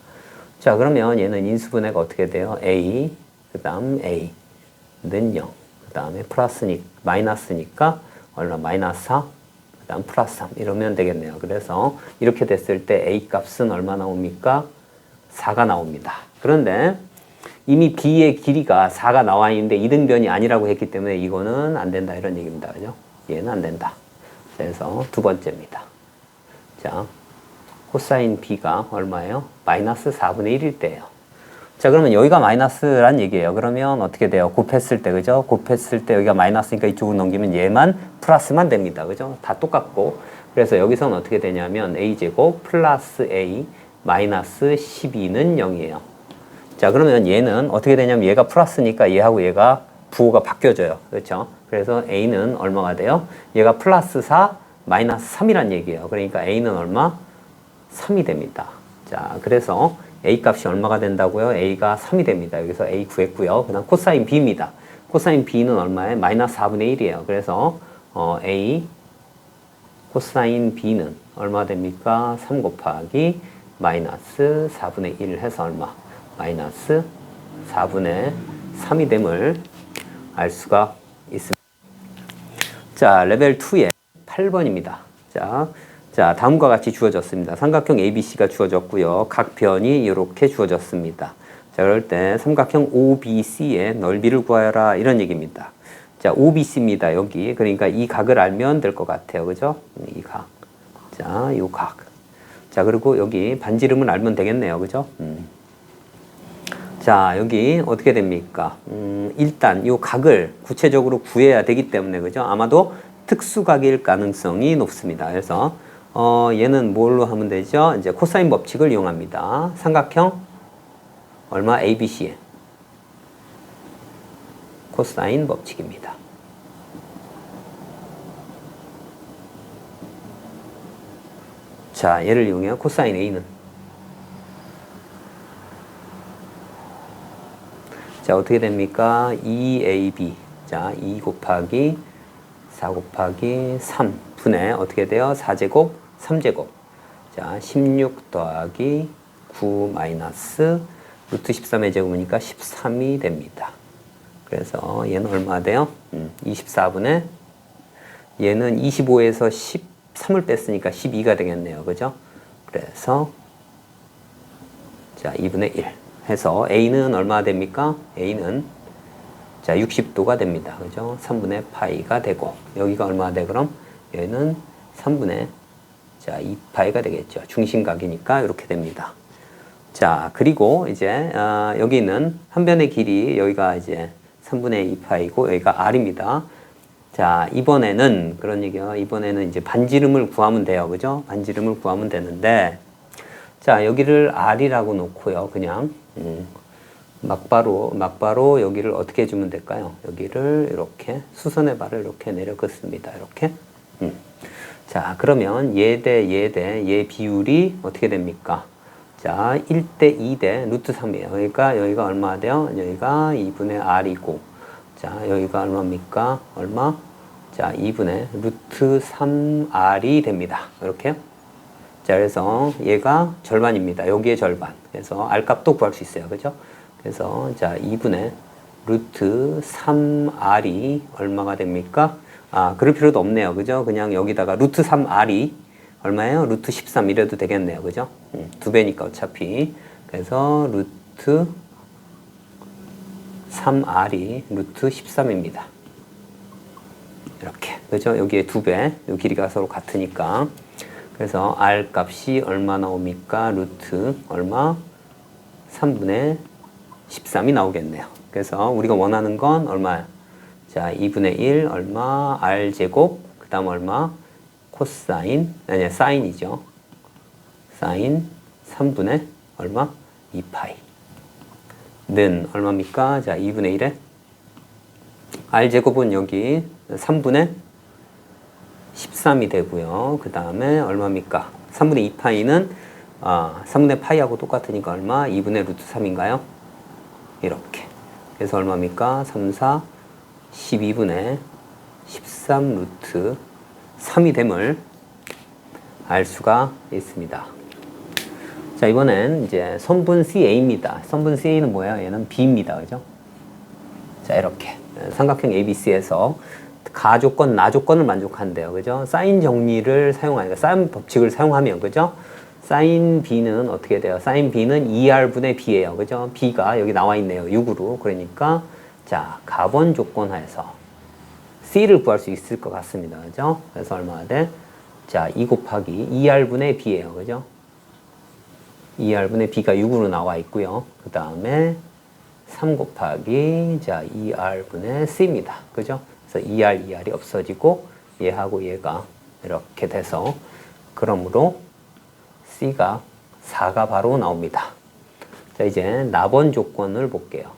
자, 그러면 얘는 인수분해가 어떻게 돼요? a 그 다음 a는 0 그 다음에 마이너스니까 얼마? 마이너스 4 그 다음 플러스 3 이러면 되겠네요. 그래서 이렇게 됐을 때 a 값은 얼마 나옵니까? 4가 나옵니다. 그런데 이미 b의 길이가 4가 나와 있는데 이등변이 아니라고 했기 때문에 이거는 안 된다 이런 얘기입니다. 그죠? 얘는 안 된다. 그래서 두 번째입니다. 자, 코사인 b가 얼마예요? 마이너스 4분의 1일 때예요. 자, 그러면 여기가 마이너스란 얘기예요. 그러면 어떻게 돼요? 곱했을 때, 그죠? 곱했을 때 여기가 마이너스니까 이쪽으로 넘기면 얘만 플러스만 됩니다. 그죠? 다 똑같고. 그래서 여기서는 어떻게 되냐면 a제곱 플러스 a 마이너스 12는 0이에요. 자, 그러면 얘는 어떻게 되냐면 얘가 플러스니까 얘하고 얘가 부호가 바뀌어져요. 그렇죠? 그래서 a는 얼마가 돼요? 얘가 플러스 4 마이너스 3이란 얘기예요. 그러니까 a는 얼마? 3이 됩니다. 자, 그래서 a 값이 얼마가 된다고요? a가 3이 됩니다. 여기서 a 구했고요. 그 다음 코사인 b입니다. 코사인 b는 얼마에? 마이너스 4분의 1이에요. 그래서 a 코사인 b는 얼마 됩니까? 3 곱하기 마이너스 4분의 1 해서 얼마? 마이너스 4분의 3이 됨을 알 수가 있습니다. 자, 레벨 2의 8번입니다. 자, 다음과 같이 주어졌습니다. 삼각형 ABC가 주어졌고요. 각 변이 이렇게 주어졌습니다. 자, 그럴 때 삼각형 OBC의 넓이를 구하여라 이런 얘기입니다. 자, OBC입니다. 여기. 그러니까 이 각을 알면 될 것 같아요. 그죠? 이 각. 자, 이 각. 자, 그리고 여기 반지름을 알면 되겠네요. 그죠? 자, 여기 어떻게 됩니까? 일단 이 각을 구체적으로 구해야 되기 때문에 그죠? 아마도 특수각일 가능성이 높습니다. 그래서 얘는 뭘로 하면 되죠? 이제 코사인 법칙을 이용합니다. 삼각형 얼마? ABC의 코사인 법칙입니다. 자, 얘를 이용해 코사인 A는 자, 어떻게 됩니까? 2AB. 자, 2 곱하기 4 곱하기 3 분의 어떻게 돼요? 4제곱, 3제곱. 자, 16 더하기 9 마이너스 루트 13의 제곱이니까 13이 됩니다. 그래서 얘는 얼마 돼요? 24분의 얘는 25에서 13을 뺐으니까 12가 되겠네요. 그죠? 그래서 자, 2분의 1 해서 A는 얼마 됩니까? A는 자, 60도가 됩니다. 그죠? 3분의 파이가 되고 여기가 얼마 돼? 그럼 얘는 3분의 자, 2파이가 되겠죠. 중심각이니까 이렇게 됩니다. 자, 그리고 이제 여기 있는 한 변의 길이 여기가 이제 3분의 2파이고 여기가 R입니다. 자, 이번에는 그런 얘기야. 이번에는 이제 반지름을 구하면 돼요. 그죠? 반지름을 구하면 되는데 자, 여기를 R이라고 놓고요. 그냥 막바로 여기를 어떻게 해주면 될까요? 여기를 이렇게 수선의 발을 이렇게 내려 긋습니다. 이렇게. 자, 그러면 얘 비율이 어떻게 됩니까? 자, 1대 2대 루트 3이에요. 그러니까 여기가 얼마 돼요? 여기가 2분의 R이고, 자, 여기가 얼마입니까? 얼마? 자, 2분의 루트 3R이 됩니다. 이렇게요. 자, 그래서 얘가 절반입니다. 여기에 절반. 그래서 R 값도 구할 수 있어요. 그죠? 그래서 자, 2분의 루트 3R이 얼마가 됩니까? 아, 그럴 필요도 없네요. 그죠? 그냥 여기다가 루트 3R이 얼마예요? 루트 13 이래도 되겠네요. 그죠? 2배니까 어차피. 그래서 루트 3R이 루트 13입니다. 이렇게. 그죠? 여기에 2배. 이 길이가 서로 같으니까. 그래서 R 값이 얼마 나옵니까? 루트 얼마? 3분의 13이 나오겠네요. 그래서 우리가 원하는 건 얼마야? 자, 2분의 1 얼마? R제곱 그 다음 얼마? 코사인 아니 사인이죠. 사인 3분의 얼마? 2파이 는 얼마입니까? 자, 2분의 1에 R제곱은 여기 3분의 13이 되고요. 그 다음에 얼마입니까? 3분의 2파이는 3분의 파이하고 똑같으니까 얼마? 2분의 루트 3인가요? 이렇게. 그래서 얼마입니까? 3, 4, 12분의 13 루트 3이 됨을 알 수가 있습니다. 자, 이번엔 이제 선분 CA입니다. 선분 CA는 뭐예요? 얘는 B입니다. 그죠? 자, 이렇게. 삼각형 ABC에서 가조건, 나조건을 만족한대요. 그죠? 사인 정리를 사용하니까, 사인 법칙을 사용하면, 그죠? 사인 B는 어떻게 돼요? 사인 B는 2R분의 B예요. 그죠? B가 여기 나와 있네요. 6으로. 그러니까, 자, 가번 조건 하에서 C를 구할 수 있을 것 같습니다. 그죠? 그래서 얼마나 돼? 자, 2 곱하기 2R분의 B예요. 그죠? 2R분의 B가 6으로 나와 있고요. 그 다음에 3 곱하기, 자, 2R분의 C입니다. 그죠? 그래서 2R이 없어지고, 얘하고 얘가 이렇게 돼서, 그러므로 C가 4가 바로 나옵니다. 자, 이제 나번 조건을 볼게요.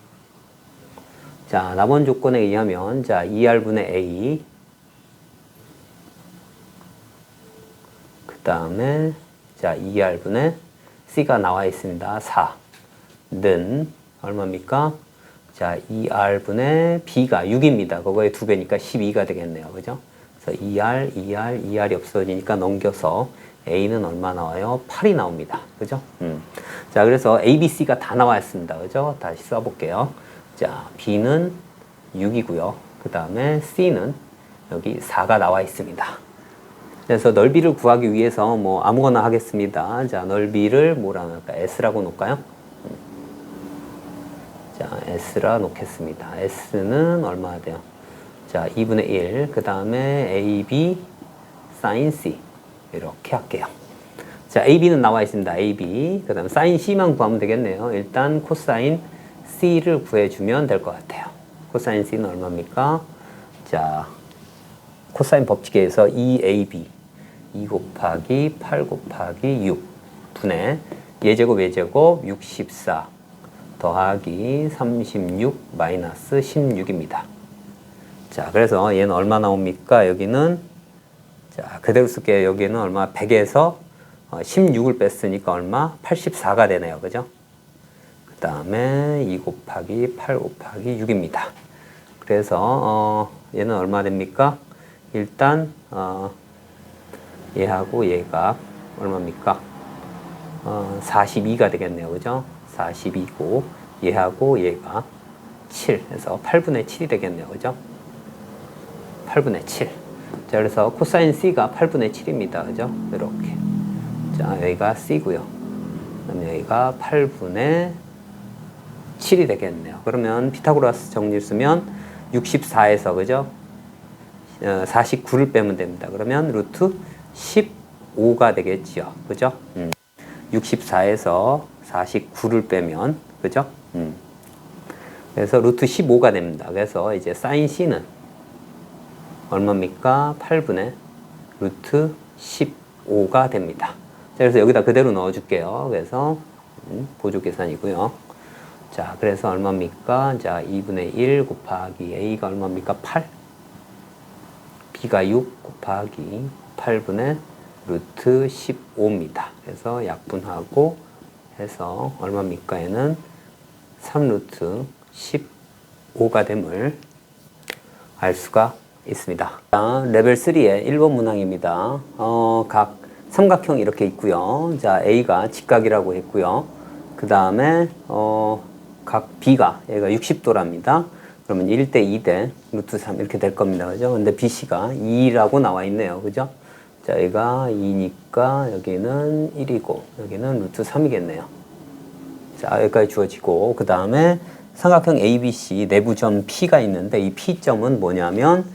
자, 나번 조건에 의하면, 자, 2R분의 A, 그 다음에, 자, 2R분의 C가 나와 있습니다. 4는 얼마입니까? 자, 2R분의 B가 6입니다. 그거의 2배니까 12가 되겠네요. 그죠? 그래서 2R이 없어지니까 넘겨서 A는 얼마 나와요? 8이 나옵니다. 그죠? 자, 그래서 A, B, C가 다 나와 있습니다. 그죠? 다시 써볼게요. 자, B는 6이고요. 그 다음에 C는 여기 4가 나와 있습니다. 그래서 넓이를 구하기 위해서 뭐 아무거나 하겠습니다. 자, 넓이를 뭐라 할까? S라고 놓을까요? 자, S라 놓겠습니다. S는 얼마 돼요? 자, 2분의 1. 그 다음에 AB sin C. 이렇게 할게요. 자, AB는 나와 있습니다. AB. 그 다음에 sin C만 구하면 되겠네요. 일단 코사인 C를 구해주면 될 것 같아요. 코사인 C는 얼마입니까? 자, 코사인 법칙에서 2AB 2 곱하기 8 곱하기 6 분의 예제곱 64 더하기 36 마이너스 16입니다. 자, 그래서 얘는 얼마 나옵니까? 여기는 자, 그대로 쓸게요. 여기는 얼마? 100에서 16을 뺐으니까 얼마? 84가 되네요. 그죠? 그 다음에 2 곱하기 8 곱하기 6입니다. 그래서 얘는 얼마 됩니까? 일단 얘하고 얘가 얼마입니까? 42가 되겠네요. 그죠? 42고 얘하고 얘가 7 해서 8분의 7이 되겠네요. 그죠? 8분의 7. 자, 그래서 코사인 C가 8분의 7입니다. 그죠? 이렇게. 자, 여기가 C고요. 그다음에 여기가 8분의 7이 되겠네요. 그러면 피타고라스 정리를 쓰면 64에서 그죠? 49를 빼면 됩니다. 그러면 루트 15가 되겠지요. 그죠? 64에서 49를 빼면 그죠? 그래서 루트 15가 됩니다. 그래서 이제 사인 C는 얼마입니까? 8분의 루트 15가 됩니다. 그래서 여기다 그대로 넣어줄게요. 그래서 보조 계산이고요. 자, 그래서 얼마입니까? 자, 2분의 1 곱하기 A가 얼마입니까? 8. B가 6 곱하기 8분의 루트 15입니다. 그래서 약분하고 해서 얼마입니까? 얘는 3루트 15가 됨을 알 수가 있습니다. 자, 레벨 3의 1번 문항입니다. 각 삼각형이 이렇게 있고요. 자, A가 직각이라고 했고요. 그 다음에 각 B가 얘가 60도랍니다. 그러면 1대 2대 루트 3 이렇게 될 겁니다. 그죠? 근데 BC가 2라고 나와 있네요. 그죠? 자, 얘가 2니까 여기는 1이고 여기는 루트 3이겠네요. 자, 여기까지 주어지고 그 다음에 삼각형 ABC 내부점 P가 있는데 이 P점은 뭐냐면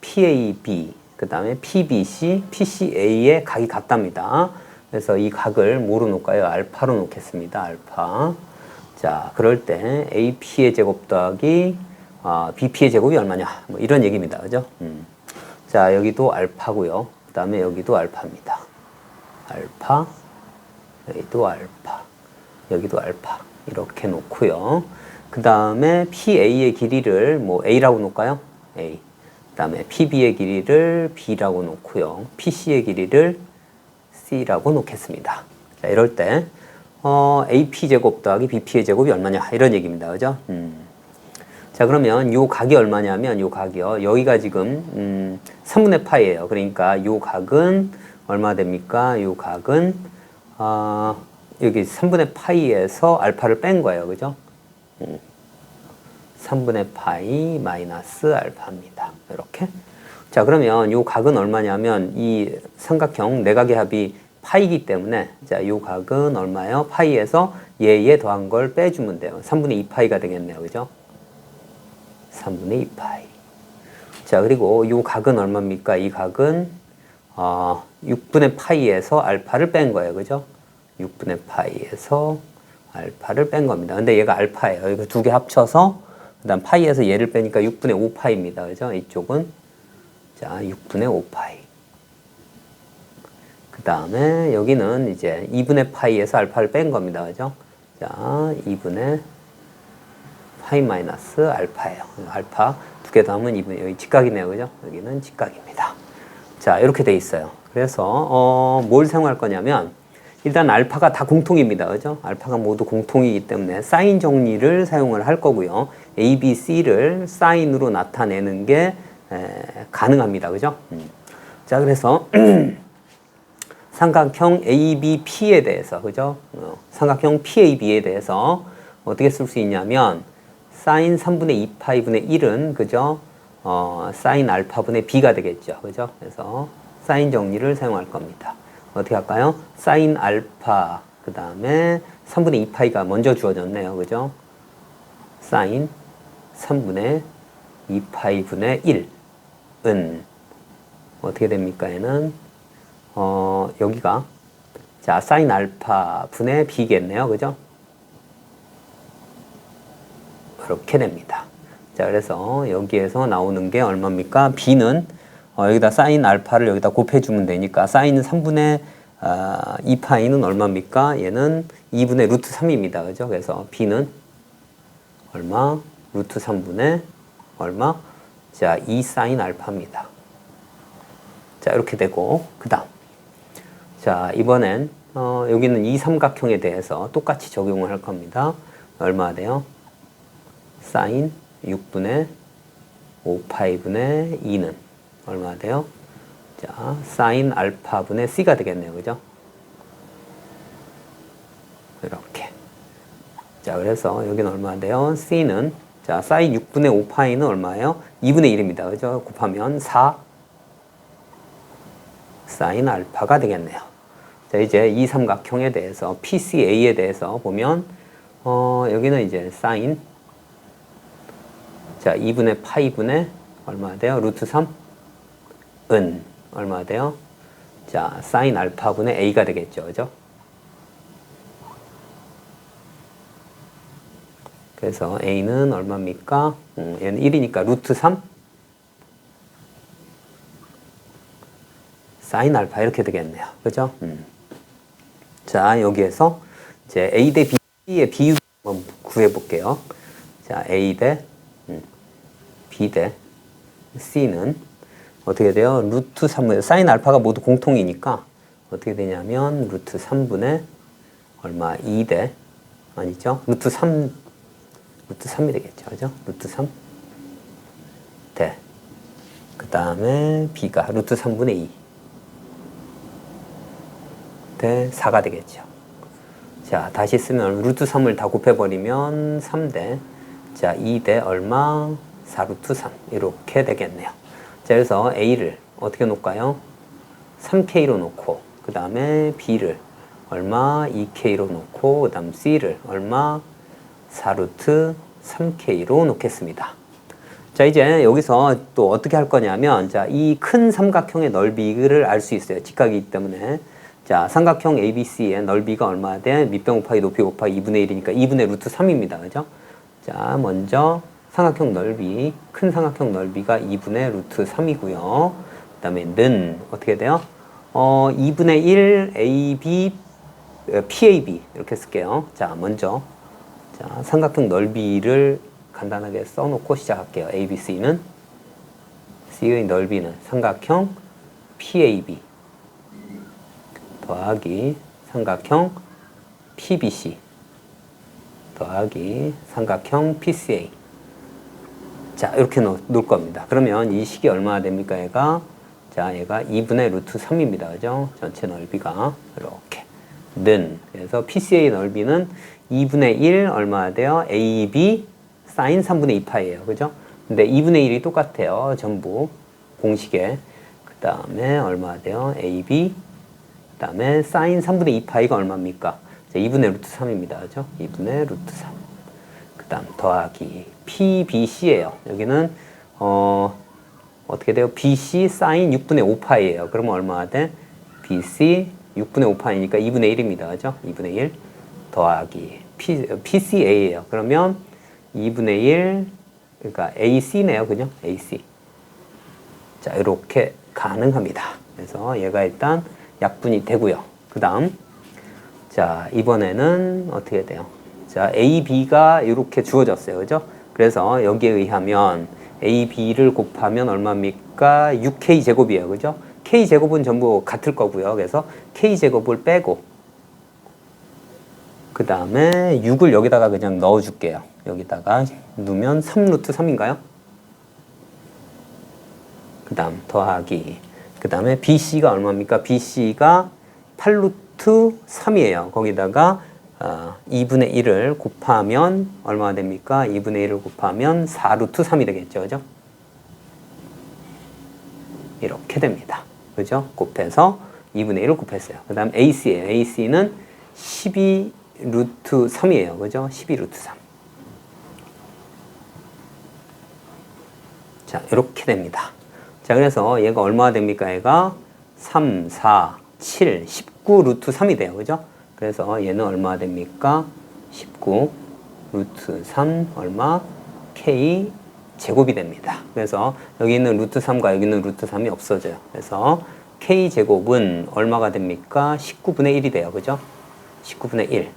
PAB 그 다음에 PBC, PCA의 각이 같답니다. 그래서 이 각을 뭐로 놓을까요? 알파로 놓겠습니다. 알파. 자, 그럴 때 AP의 제곱 더하기 BP의 제곱이 얼마냐? 뭐 이런 얘기입니다. 그죠? 자, 여기도 알파고요. 그 다음에 여기도 알파입니다. 알파, 여기도 알파, 여기도 알파. 이렇게 놓고요. 그 다음에 PA의 길이를 뭐 A라고 놓을까요? A. 그 다음에 PB의 길이를 B라고 놓고요. PC의 길이를 C라고 놓겠습니다. 자, 이럴 때 AP 제곱 더하기 BP의 제곱이 얼마냐 이런 얘기입니다. 그죠? 자, 그러면 요 각이 얼마냐면 요 각이요. 여기가 지금 3분의 파이예요. 그러니까 요 각은 얼마 됩니까? 요 각은 여기 3분의 파이에서 알파를 뺀 거예요. 그죠? 3분의 파이 마이너스 알파입니다. 이렇게. 자, 그러면 요 각은 얼마냐면 이 삼각형 내각의 합이 파이기 때문에 자, 요 각은 얼마예요? 파이에서 얘 더한 걸 빼주면 돼요. 3분의 2파이가 되겠네요. 그죠? 3분의 2파이. 자, 그리고 요 각은 얼마입니까? 이 각은 6분의 파이에서 알파를 뺀 거예요. 그죠? 6분의 파이에서 알파를 뺀 겁니다. 근데 얘가 알파예요. 이거 두 개 합쳐서 그 다음 파이에서 얘를 빼니까 6분의 5파이입니다. 그죠? 이쪽은 자 6분의 5파이. 그 다음에 여기는 이제 2분의 파이에서 알파를 뺀 겁니다. 그죠? 자 2분의 파이 마이너스 알파예요. 알파 두 개 더하면 2분의 여기 직각이네요. 그죠? 여기는 직각입니다. 자 이렇게 돼 있어요. 그래서 뭘 사용할 거냐면 일단 알파가 다 공통입니다. 그죠? 알파가 모두 공통이기 때문에 사인 정리를 사용을 할 거고요. A, B, C를 사인으로 나타내는 게 가능합니다. 그죠? 자, 그래서 삼각형 ABP에 대해서, 그죠? 삼각형 PAB에 대해서 어떻게 쓸 수 있냐면 사인 3분의 2파이분의 1은, 그죠? 사인 알파분의 B가 되겠죠. 그죠? 그래서 사인 정리를 사용할 겁니다. 어떻게 할까요? 사인 알파, 그 다음에 3분의 2파이가 먼저 주어졌네요. 그죠? 사인 3분의 2파이분의 1은 어떻게 됩니까? 얘는 여기가 자 사인 알파 분의 B겠네요. 그죠? 이렇게 됩니다. 자, 그래서 여기에서 나오는 게 얼마입니까? B는 여기다 사인 알파를 여기다 곱해주면 되니까 사인 3분의 2파이는 얼마입니까? 얘는 2분의 루트 3입니다. 그죠? 그래서 B는 얼마? 루트 3분의 얼마? 자, 2 사인 알파입니다. 자, 이렇게 되고 그 다음 자, 이번엔 여기는 이 삼각형에 대해서 똑같이 적용을 할 겁니다. 얼마 돼요? 사인 6분의 5파이분의 2는 얼마 돼요? 자, 사인 알파분의 C가 되겠네요. 그죠? 이렇게. 자, 그래서 여기는 얼마 돼요? C는, 자, 사인 6분의 5파이는 얼마예요? 2분의 1입니다. 그죠? 곱하면 4 사인 알파가 되겠네요. 자, 이제 이 삼각형에 대해서, PCA에 대해서 보면, 여기는 이제 사인, 자, 2분의 파이분의 얼마 돼요? 루트 3? 은 얼마 돼요? 자, 사인 알파분의 A가 되겠죠. 그죠? 그래서 A는 얼마입니까? 얘는 1이니까 루트 3? 사인 알파 이렇게 되겠네요. 그죠? 자, 여기에서 이제 A 대 B의 비율 한번 구해볼게요. 자, A 대 B 대 C는 어떻게 돼요? 루트 3분의 사인 알파가 모두 공통이니까 어떻게 되냐면 루트 3분의 얼마 2대 아니죠? 루트 3이 되겠죠. 그죠? 루트 3 대. 그 다음에 B가 루트 3분의 2 대 4가 되겠죠. 자, 다시 쓰면 루트 3을 다 곱해버리면 3대 자, 2대 얼마? 4루트 3 이렇게 되겠네요. 자, 그래서 A를 어떻게 놓을까요? 3K로 놓고 그 다음에 B를 얼마? 2K로 놓고 그 다음 C를 얼마? 4루트 3K로 놓겠습니다. 자, 이제 여기서 또 어떻게 할 거냐면 자, 이 큰 삼각형의 넓이를 알 수 있어요. 직각이기 때문에. 자, 삼각형 ABC의 넓이가 얼마 돼? 밑변 곱하기 높이 곱하기 2분의 1이니까 2분의 루트 3입니다. 그죠? 자, 먼저 삼각형 넓이, 큰 삼각형 넓이가 2분의 루트 3이고요. 그 다음에 는 어떻게 돼요? 2분의 1 AB, PAB 이렇게 쓸게요. 자, 먼저 자, 삼각형 넓이를 간단하게 써놓고 시작할게요. ABC는 C의 넓이는 삼각형 PAB 더하기 삼각형 PBC 더하기 삼각형 PCA. 자, 이렇게 놓을 겁니다. 그러면 이 식이 얼마나 됩니까? 자, 얘가 2분의 루트 3입니다. 그죠? 전체 넓이가 이렇게 는 그래서 PCA 넓이는 2분의 1 얼마나 돼요? AB 사인 3분의 2파이예요. 그죠? 근데 2분의 1이 똑같아요. 전부 공식에. 그 다음에 얼마나 돼요? AB 그 다음에 사인 3분의 2파이가 얼마입니까? 자, 2분의 루트 3입니다. 그죠? 2분의 루트 3. 그 다음 더하기 PBC예요. 여기는 어떻게 돼요? BC 사인 6분의 5파이예요. 그러면 얼마나 돼? BC 6분의 5파이니까 2분의 1입니다. 그죠? 2분의 1 더하기 PCA예요. 그러면 2분의 1 그러니까 AC네요. 그죠? AC. 자, 이렇게 가능합니다. 그래서 얘가 일단 약분이 되고요. 그 다음 자, 이번에는 어떻게 돼요? 자, A, B가 이렇게 주어졌어요. 그죠? 그래서 여기에 의하면 A, B를 곱하면 얼마입니까? 6K 제곱이에요. 그죠? K 제곱은 전부 같을 거고요. 그래서 K 제곱을 빼고 그 다음에 6을 여기다가 그냥 넣어줄게요. 여기다가 넣으면 3루트 3인가요? 그 다음 더하기 그 다음에 BC가 얼마입니까? BC가 8루트 3이에요. 거기다가 2분의 1을 곱하면 얼마가 됩니까? 2분의 1을 곱하면 4루트 3이 되겠죠. 그죠? 이렇게 됩니다. 그죠? 곱해서 2분의 1을 곱했어요. 그 다음 AC예요. AC는 12루트 3이에요. 그죠? 12루트 3. 자, 이렇게 됩니다. 자, 그래서 얘가 얼마가 됩니까? 얘가 3, 4, 7, 19 루트 3이 돼요. 그죠? 그래서 얘는 얼마 됩니까? 19 루트 3 얼마? K 제곱이 됩니다. 그래서 여기 있는 루트 3과 여기 있는 루트 3이 없어져요. 그래서 K 제곱은 얼마가 됩니까? 19분의 1이 돼요. 그죠? 19분의 1.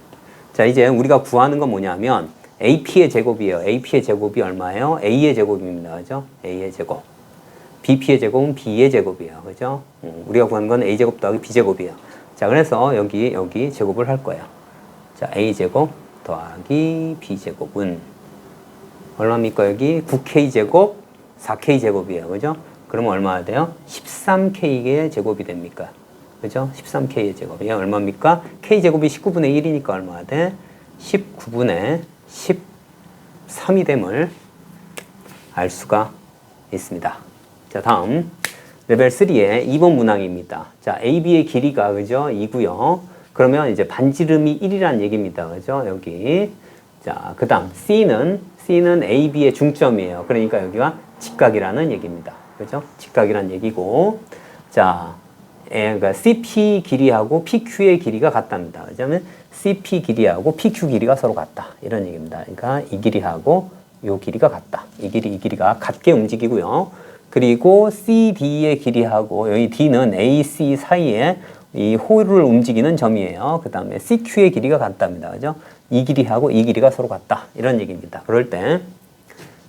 자, 이제 우리가 구하는 건 뭐냐면 AP의 제곱이에요. AP의 제곱이 얼마예요? A의 제곱입니다. 그죠? A의 제곱. BP의 제곱은 B의 제곱이에요. 그죠? 우리가 구하는 건 A제곱 더하기 B제곱이에요. 자, 그래서 여기 제곱을 할 거예요. 자, A제곱 더하기 B제곱은 얼마입니까? 여기 9K제곱, 4K제곱이에요. 그죠? 그러면 얼마나 돼요? 13K의 제곱이 됩니까? 그죠? 13K의 제곱이 얼마입니까? K제곱이 19분의 1이니까 얼마나 돼? 19분의 13이 됨을 알 수가 있습니다. 자, 다음 레벨 3의 2번 문항입니다. 자, AB의 길이가 그죠? 2고요. 그러면 이제 반지름이 1이란 얘기입니다. 그죠? 여기. 자, 그 다음 C는 AB의 중점이에요. 그러니까 여기가 직각이라는 얘기입니다. 그죠? 직각이란 얘기고. 자, 그러니까 CP 길이하고 PQ의 길이가 같답니다. 그러면 CP 길이하고 PQ 길이가 서로 같다. 이런 얘기입니다. 그러니까 이 길이하고 이 길이가 같다. 이 길이가 같게 움직이고요. 그리고 CD의 길이하고 여기 D는 AC 사이에 이 호를 움직이는 점이에요. 그 다음에 CQ의 길이가 같답니다. 그죠? 이 길이하고 이 길이가 서로 같다. 이런 얘기입니다. 그럴 때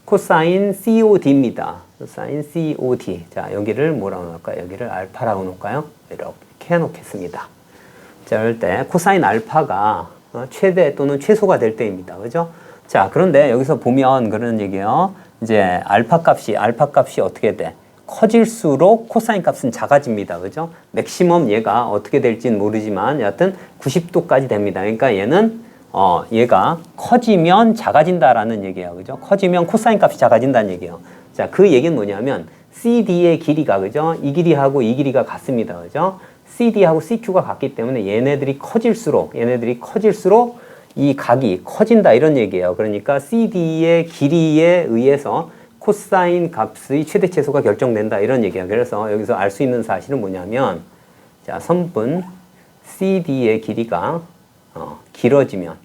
코사인 COD입니다. 코사인 COD. 자, 여기를 뭐라고 놓을까요? 여기를 알파라고 놓을까요? 이렇게 해놓겠습니다. 자, 그럴 때 코사인 알파가 최대 또는 최소가 될 때입니다. 그죠? 자, 그런데 여기서 보면 그런 얘기예요. 이제 알파 값이 어떻게 돼? 커질수록 코사인 값은 작아집니다. 그죠? 맥시멈 얘가 어떻게 될지는 모르지만 여하튼 90도까지 됩니다. 그러니까 얘는 얘가 커지면 작아진다라는 얘기예요. 그죠? 커지면 코사인 값이 작아진다는 얘기예요. 자, 그 얘기는 뭐냐면 CD의 길이가 그죠? 이 길이하고 이 길이가 같습니다. 그죠? CD하고 CQ가 같기 때문에 얘네들이 커질수록 이 각이 커진다 이런 얘기예요. 그러니까 CD의 길이에 의해서 코사인 값의 최대 최소가 결정된다 이런 얘기예요. 그래서 여기서 알 수 있는 사실은 뭐냐면 자, 선분 CD의 길이가 길어지면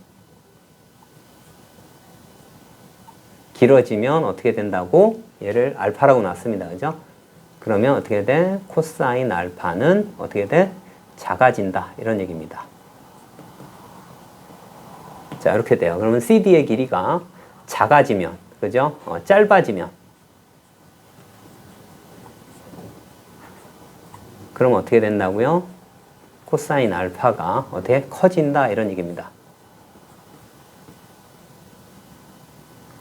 어떻게 된다고? 얘를 알파라고 놨습니다. 그죠? 그러면 어떻게 돼? 코사인 알파는 어떻게 돼? 작아진다 이런 얘기입니다. 자, 이렇게 돼요. 그러면 CD의 길이가 작아지면, 그죠? 짧아지면. 그럼 어떻게 된다고요? 코사인 알파가 어떻게 커진다 이런 얘기입니다.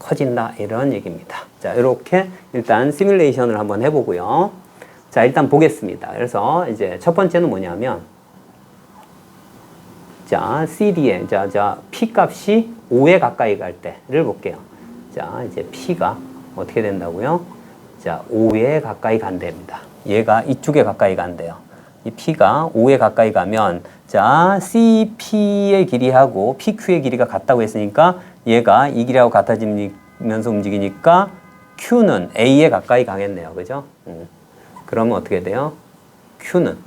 커진다 이런 얘기입니다. 자, 이렇게 일단 시뮬레이션을 한번 해보고요. 자, 일단 보겠습니다. 그래서 이제 첫 번째는 뭐냐면 자, CD에 자 P 값이 5에 가까이 갈 때를 볼게요. 자, 이제 P가 어떻게 된다고요? 자, 5에 가까이 간답니다. 얘가 이쪽에 가까이 간대요. 이 P가 5에 가까이 가면 자, CP의 길이하고 PQ의 길이가 같다고 했으니까 얘가 이 길이하고 같아지면서 움직이니까 Q는 A에 가까이 가겠네요. 그죠? 그러면 어떻게 돼요? Q는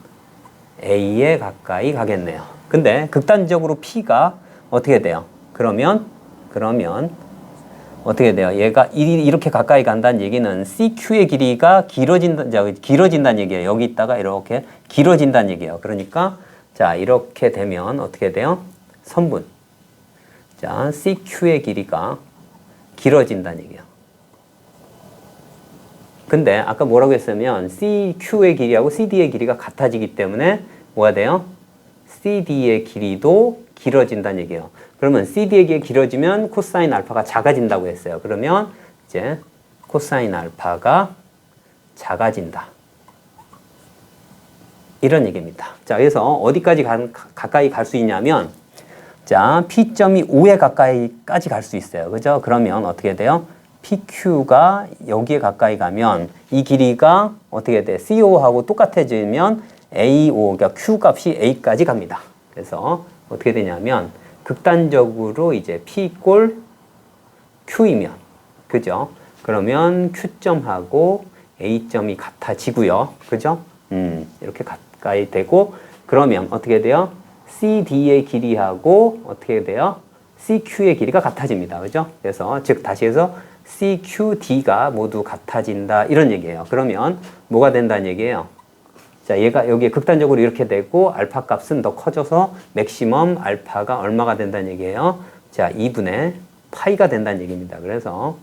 A에 가까이 가겠네요. 근데 극단적으로 P가 어떻게 돼요? 그러면 어떻게 돼요? 얘가 이렇게 가까이 간다는 얘기는 CQ의 길이가 길어진다는 얘기예요. 여기 있다가 이렇게 길어진다는 얘기예요. 그러니까 자, 이렇게 되면 어떻게 돼요? 선분. 자, CQ의 길이가 길어진다는 얘기예요. 근데 아까 뭐라고 했으면 CQ의 길이하고 CD의 길이가 같아지기 때문에 뭐가 돼요? CD의 길이도 길어진다는 얘기예요. 그러면 CD의 길이가 길어지면 코사인 알파가 작아진다고 했어요. 그러면 이제 코사인 알파가 작아진다. 이런 얘기입니다. 자, 그래서 어디까지 가까이 갈 수 있냐면 자, P점이 5에 가까이까지 갈 수 있어요. 그죠? 그러면 어떻게 돼요? PQ가 여기에 가까이 가면 이 길이가 어떻게 돼? CO하고 똑같아지면 AO, 그러니까 Q 값이 A까지 갑니다. 그래서 어떻게 되냐면 극단적으로 이제 P 꼴 Q이면, 그죠? 그러면 Q점하고 A점이 같아지고요. 그죠? 이렇게 가까이 되고, 그러면 어떻게 돼요? CD의 길이하고 어떻게 돼요? CQ의 길이가 같아집니다. 그죠? 그래서 즉 다시 해서 CQD가 모두 같아진다 이런 얘기예요. 그러면 뭐가 된다는 얘기예요? 자, 얘가 여기에 극단적으로 이렇게 되고 알파 값은 더 커져서 맥시멈 알파가 얼마가 된다는 얘기예요? 자, 2분의 파이가 된다는 얘기입니다. 그래서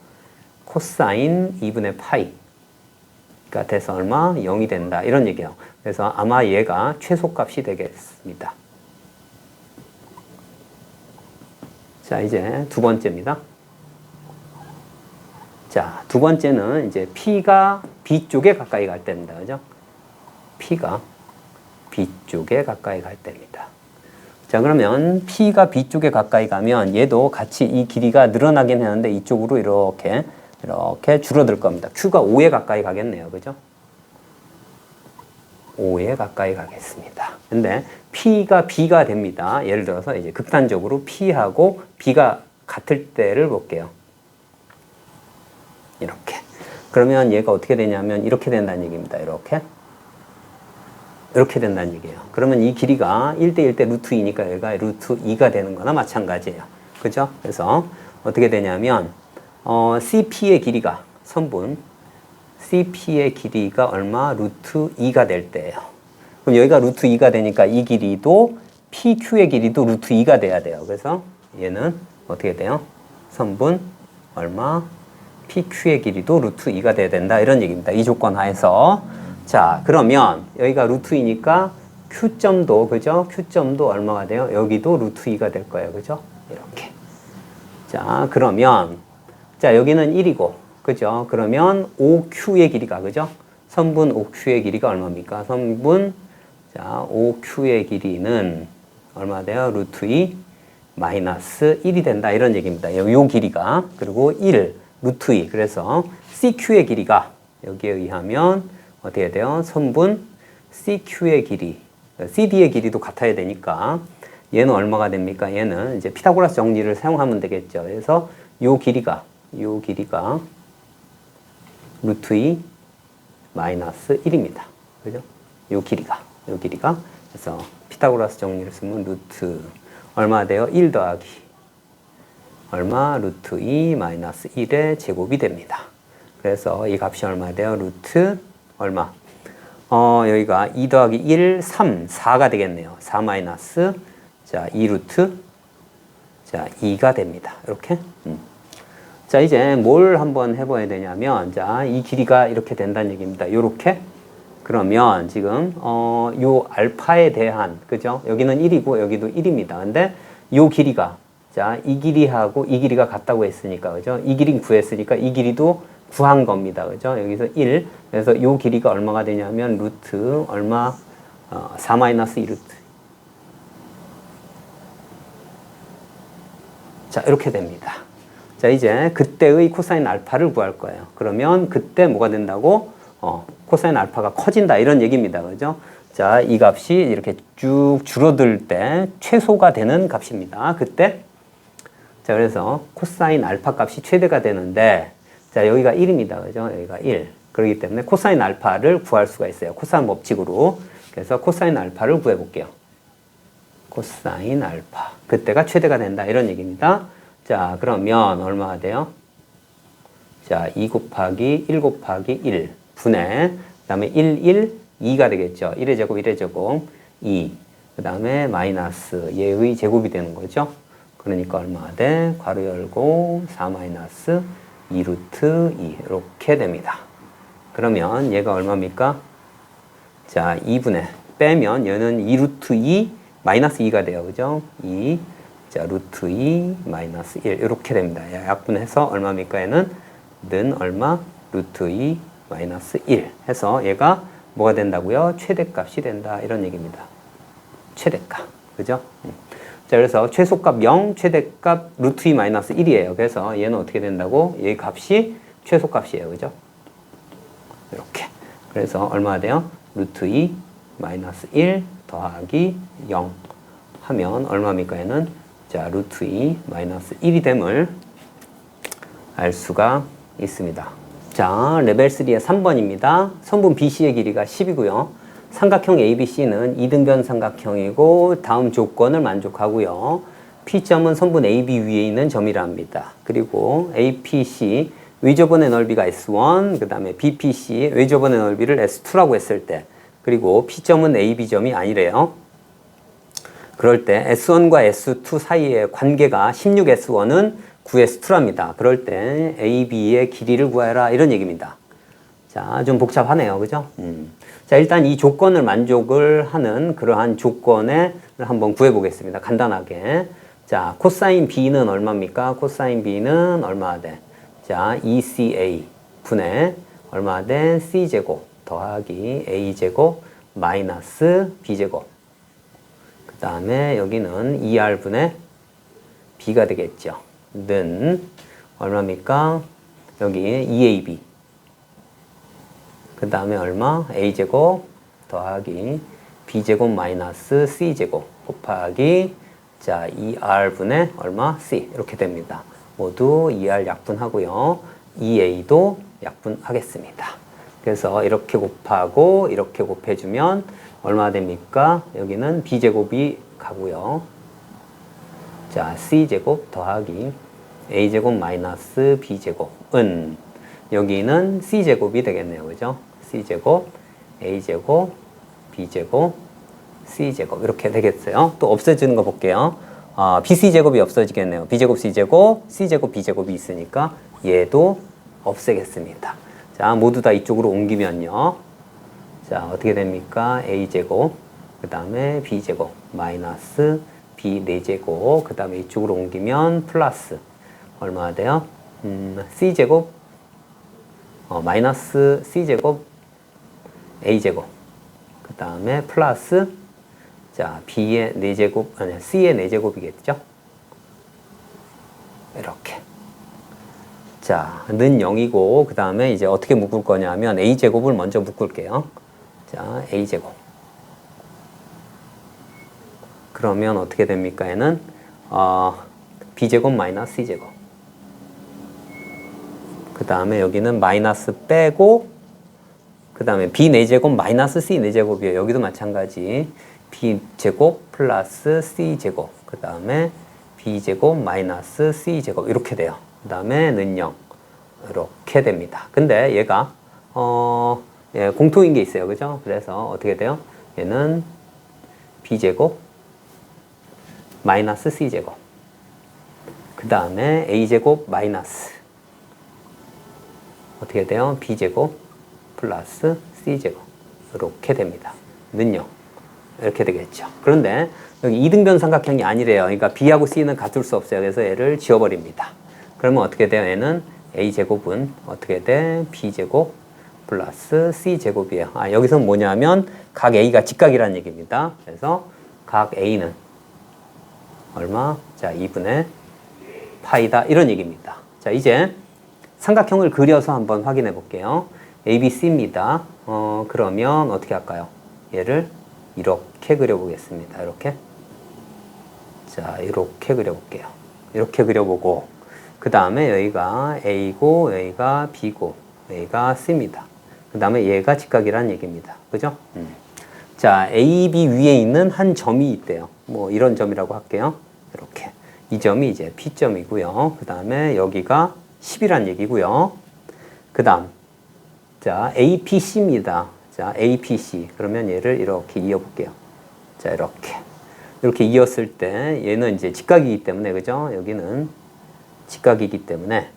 코사인 2분의 파이가 돼서 얼마? 0이 된다 이런 얘기예요. 그래서 아마 얘가 최소값이 되겠습니다. 자, 이제 두 번째입니다. 자, 두 번째는 이제 P가 B 쪽에 가까이 갈 때입니다. 그죠? P가 B 쪽에 가까이 갈 때입니다. 자, 그러면 P가 B 쪽에 가까이 가면 얘도 같이 이 길이가 늘어나긴 하는데 이쪽으로 이렇게 줄어들 겁니다. Q가 5에 가까이 가겠네요. 그죠? 5에 가까이 가겠습니다. 근데 P가 B가 됩니다. 예를 들어서 이제 극단적으로 P하고 B가 같을 때를 볼게요. 이렇게. 그러면 얘가 어떻게 되냐면 이렇게 된다는 얘기입니다. 이렇게 된다는 얘기예요. 그러면 이 길이가 1대1 대 루트 2니까 얘가 루트 2가 되는 거나 마찬가지예요. 그죠? 그래서 어떻게 되냐면 CP의 길이가 선분 CP의 길이가 얼마? 루트 2가 될 때예요. 그럼 여기가 루트 2가 되니까 이 길이도 PQ의 길이도 루트 2가 돼야 돼요. 그래서 얘는 어떻게 돼요? 선분 얼마? PQ의 길이도 루트 2가 돼야 된다. 이런 얘기입니다. 이 조건 하에서. 자, 그러면 여기가 루트 2니까 Q점도, 그죠? Q점도 얼마가 돼요? 여기도 루트 2가 될 거예요. 그죠? 이렇게. 자, 그러면, 자, 여기는 1이고, 그죠? 그러면 OQ의 길이가, 그죠? 선분 OQ의 길이가 얼마입니까? 선분, 자, OQ의 길이는 얼마 돼요? 루트 2 마이너스 1이 된다. 이런 얘기입니다. 요 길이가. 그리고 1, 루트 2. 그래서 CQ의 길이가 여기에 의하면 어떻게 돼요? 선분 CQ의 길이, CD의 길이도 같아야 되니까 얘는 얼마가 됩니까? 얘는 이제 피타고라스 정리를 사용하면 되겠죠. 그래서 요 길이가 루트 2 마이너스 1입니다. 그죠? 요 길이가. 그래서 피타고라스 정리를 쓰면 루트 얼마 돼요? 1 더하기 얼마? 루트 2 마이너스 1의 제곱이 됩니다. 그래서 이 값이 얼마 돼요? 루트 얼마? 여기가 2 더하기 1, 3, 4가 되겠네요. 4 마이너스, 자, 2 루트, 자, 2가 됩니다. 이렇게. 자, 이제 뭘 한번 해봐야 되냐면, 자, 이 길이가 이렇게 된다는 얘기입니다. 요렇게. 그러면 지금, 요 알파에 대한, 그죠? 여기는 1이고, 여기도 1입니다. 근데 요 길이가, 자, 이 길이하고 이 길이가 같다고 했으니까, 그죠? 이 길이 구했으니까 이 길이도 구한 겁니다. 그죠? 여기서 1. 그래서 요 길이가 얼마가 되냐면, 루트, 얼마, 4 마이너스 2 루트. 자, 이렇게 됩니다. 자, 이제 그때의 코사인 알파를 구할 거예요. 그러면 그때 뭐가 된다고? 코사인 알파가 커진다. 이런 얘기입니다. 그죠? 자, 이 값이 이렇게 쭉 줄어들 때 최소가 되는 값입니다. 그때. 자, 그래서 코사인 알파 값이 최대가 되는데, 자, 여기가 1입니다. 그죠? 여기가 1. 그렇기 때문에 코사인 알파를 구할 수가 있어요. 코사인 법칙으로. 그래서 코사인 알파를 구해볼게요. 코사인 알파. 그때가 최대가 된다. 이런 얘기입니다. 자, 그러면 얼마가 돼요? 자, 2 곱하기 1 곱하기 1 분의, 그 다음에 1, 1, 2가 되겠죠. 1의 제곱, 1의 제곱, 2. 그 다음에 마이너스 얘의 제곱이 되는 거죠. 그러니까 얼마가 돼? 괄호 열고 4 마이너스 2 루트 2 이렇게 됩니다. 그러면 얘가 얼마입니까? 자, 2분의 빼면 얘는 2 루트 2 마이너스 2가 돼요. 그죠? 2, 자, 루트 2 마이너스 1 이렇게 됩니다. 약분해서 얼마입니까? 얘는 는 얼마? 루트 2 마이너스 1 해서 얘가 뭐가 된다고요? 최대값이 된다. 이런 얘기입니다. 최대값. 그죠? 자, 그래서 최소값 0, 최대값 루트 2 마이너스 1이에요. 그래서 얘는 어떻게 된다고? 얘 값이 최소값이에요. 그죠? 이렇게. 그래서 얼마가 돼요? 루트 2 마이너스 1 더하기 0 하면 얼마입니까? 얘는 자, 루트 2 마이너스 1이 됨을 알 수가 있습니다. 자, 레벨 3의 3번입니다. 선분 BC의 길이가 10이고요. 삼각형 ABC는 이등변 삼각형이고 다음 조건을 만족하고요. P점은 선분 AB 위에 있는 점이랍니다. 그리고 APC 외접원의 넓이가 S1, 그 다음에 BPC 외접원의 넓이를 S2라고 했을 때, 그리고 P점은 AB점이 아니래요. 그럴 때 S1과 S2 사이의 관계가 16S1은 9S2랍니다. 그럴 때 AB의 길이를 구하라 이런 얘기입니다. 자, 좀 복잡하네요. 그죠? 자, 일단 이 조건을 만족을 하는 그러한 조건을 한번 구해보겠습니다. 간단하게. 자, 코사인 B는 얼마입니까? 코사인 B는 얼마 돼? 자, ECA 분의 얼마 돼? C제곱 더하기 A제곱 마이너스 B제곱. 그 다음에 여기는 ER분의 B가 되겠죠. 는 얼마입니까? 여기 EAB. 그 다음에 얼마? A제곱 더하기 B제곱 마이너스 C제곱 곱하기 자, ER분의 얼마? C. 이렇게 됩니다. 모두 ER 약분하고요. EA도 약분하겠습니다. 그래서 이렇게 곱하고 이렇게 곱해주면 얼마 됩니까? 여기는 B제곱이 가고요. 자, C제곱 더하기 A제곱 마이너스 B제곱은 여기는 C제곱이 되겠네요. 그죠? C제곱, A제곱, B제곱, C제곱. 이렇게 되겠어요. 또 없어지는 거 볼게요. BC제곱이 없어지겠네요. B제곱, C제곱, C제곱, B제곱이 있으니까 얘도 없애겠습니다. 자, 모두 다 이쪽으로 옮기면요. 자, 어떻게 됩니까? A제곱, 그 다음에 B제곱, 마이너스 B 4제곱, 그 다음에 이쪽으로 옮기면 플러스 얼마나 돼요? C제곱, 마이너스 C제곱, A제곱, 그 다음에 플러스 자, B의 4제곱, 아니, C의 4제곱이겠죠? 이렇게. 자, 는 0이고, 그 다음에 이제 어떻게 묶을 거냐면, A제곱을 먼저 묶을게요. 자, A제곱. 그러면 어떻게 됩니까? 얘는, B제곱 마이너스 C제곱. 그 다음에 여기는 마이너스 빼고, 그 다음에 B 4제곱 마이너스 C 4제곱이에요. 여기도 마찬가지. B제곱 플러스 C제곱, 그 다음에 B제곱 마이너스 C제곱 이렇게 돼요. 그 다음에 는 0 이렇게 됩니다. 근데 얘가 예, 공통인 게 있어요. 그죠? 그래서 어떻게 돼요? 얘는 B제곱 마이너스 C제곱, 그 다음에 A제곱 마이너스 어떻게 돼요? B제곱 플러스 C제곱 이렇게 됩니다. 는 0 이렇게 되겠죠. 그런데 여기 이등변 삼각형이 아니래요. 그러니까 B하고 C는 같을 수 없어요. 그래서 얘를 지워버립니다. 그러면 어떻게 돼요? 얘는 A제곱은 어떻게 돼? B제곱 플러스 C제곱이에요. 여기서는 뭐냐면 각 A가 직각이라는 얘기입니다. 그래서 각 A는 얼마? 자, 2분의 파이다. 이런 얘기입니다. 자, 이제 삼각형을 그려서 한번 확인해 볼게요. ABC입니다. 그러면 어떻게 할까요? 얘를 이렇게 그려보겠습니다. 이렇게. 자, 이렇게 그려볼게요. 이렇게 그려보고, 그 다음에 여기가 A고, 여기가 B고, 여기가 C입니다. 그 다음에 얘가 직각이라는 얘기입니다. 그죠? 자, A, B 위에 있는 한 점이 있대요. 뭐, 이런 점이라고 할게요. 이렇게. 이 점이 이제 P점이고요. 그 다음에 여기가 10이란 얘기고요. 그 다음, 자, APC입니다. 자, APC. 그러면 얘를 이렇게 이어볼게요. 자, 이렇게. 이렇게 이었을 때 얘는 이제 직각이기 때문에, 그죠? 여기는 직각이기 때문에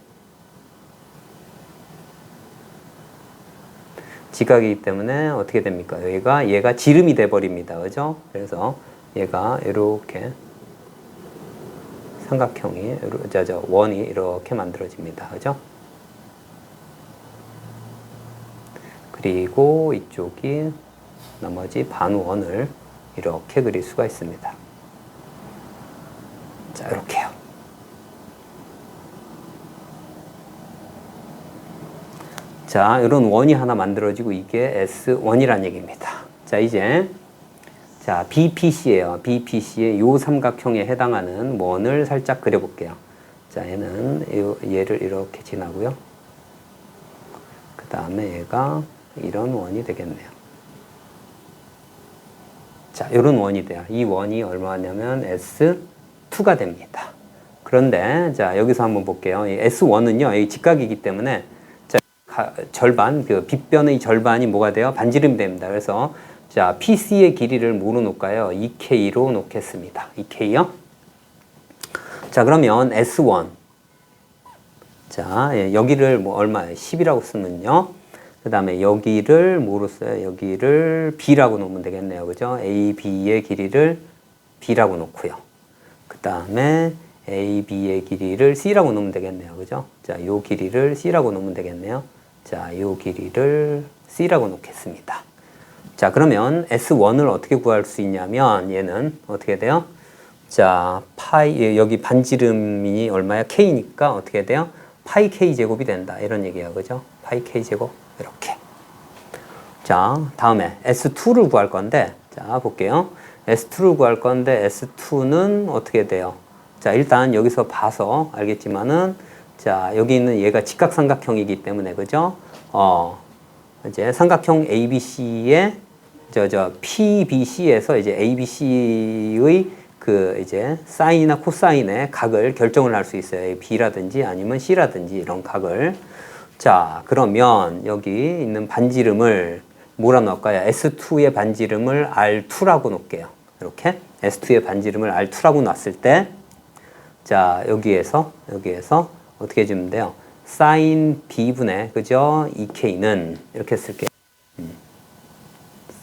어떻게 됩니까? 얘가 지름이 돼버립니다. 그죠? 그래서 얘가 이렇게 삼각형이, 원이 이렇게 만들어집니다. 그죠? 그리고 이쪽이 나머지 반원을 이렇게 그릴 수가 있습니다. 자, 이렇게요. 자, 이런 원이 하나 만들어지고 이게 S1이란 얘기입니다. 자, 이제 자, BPC예요. BPC의 요 삼각형에 해당하는 원을 살짝 그려볼게요. 자, 얘를 이렇게 지나고요. 그 다음에 얘가 이런 원이 되겠네요. 자, 이런 원이 돼요. 이 원이 얼마냐면 S2가 됩니다. 그런데 자, 여기서 한번 볼게요. 이 S1은요, 이 직각이기 때문에 자, 절반, 그 빗변의 절반이 뭐가 돼요? 반지름이 됩니다. 그래서 자, PC의 길이를 뭐로 놓을까요? 2K로 놓겠습니다. 2K요. 자, 그러면 S1. 자, 여기를 뭐 얼마예요? 10이라고 쓰면요. 그 다음에 여기를 뭐로 써요? 여기를 B라고 놓으면 되겠네요. 그죠? A, B의 길이를 B라고 놓고요. 그 다음에 A, B의 길이를 C라고 놓으면 되겠네요. 그죠? 자, 요 길이를 C라고 놓으면 되겠네요. 자, 요 길이를 C라고 놓겠습니다. 자, 그러면 S1을 어떻게 구할 수 있냐면 얘는 어떻게 돼요? 자, 파이, 여기 반지름이 얼마야? K니까 어떻게 돼요? 파이 K 제곱이 된다. 이런 얘기야. 그죠? 파이 K 제곱. 이렇게. 자, 다음에 S2를 구할 건데, 자, 볼게요. S2를 구할 건데, S2는 어떻게 돼요? 자, 일단 여기서 봐서 알겠지만은, 자, 여기 있는 얘가 직각삼각형이기 때문에, 그죠? 이제 삼각형 ABC의, PBC에서 이제 ABC의 그 이제 사인이나 코사인의 각을 결정을 할 수 있어요. B라든지 아니면 C라든지 이런 각을. 자, 그러면 여기 있는 반지름을 뭐라 넣을까요? S2의 반지름을 R2라고 놓을게요. 이렇게 S2의 반지름을 R2라고 놨을 때, 자, 여기에서 어떻게 해주면 돼요? sin B분의, 그죠? 2K는 이렇게 쓸게요.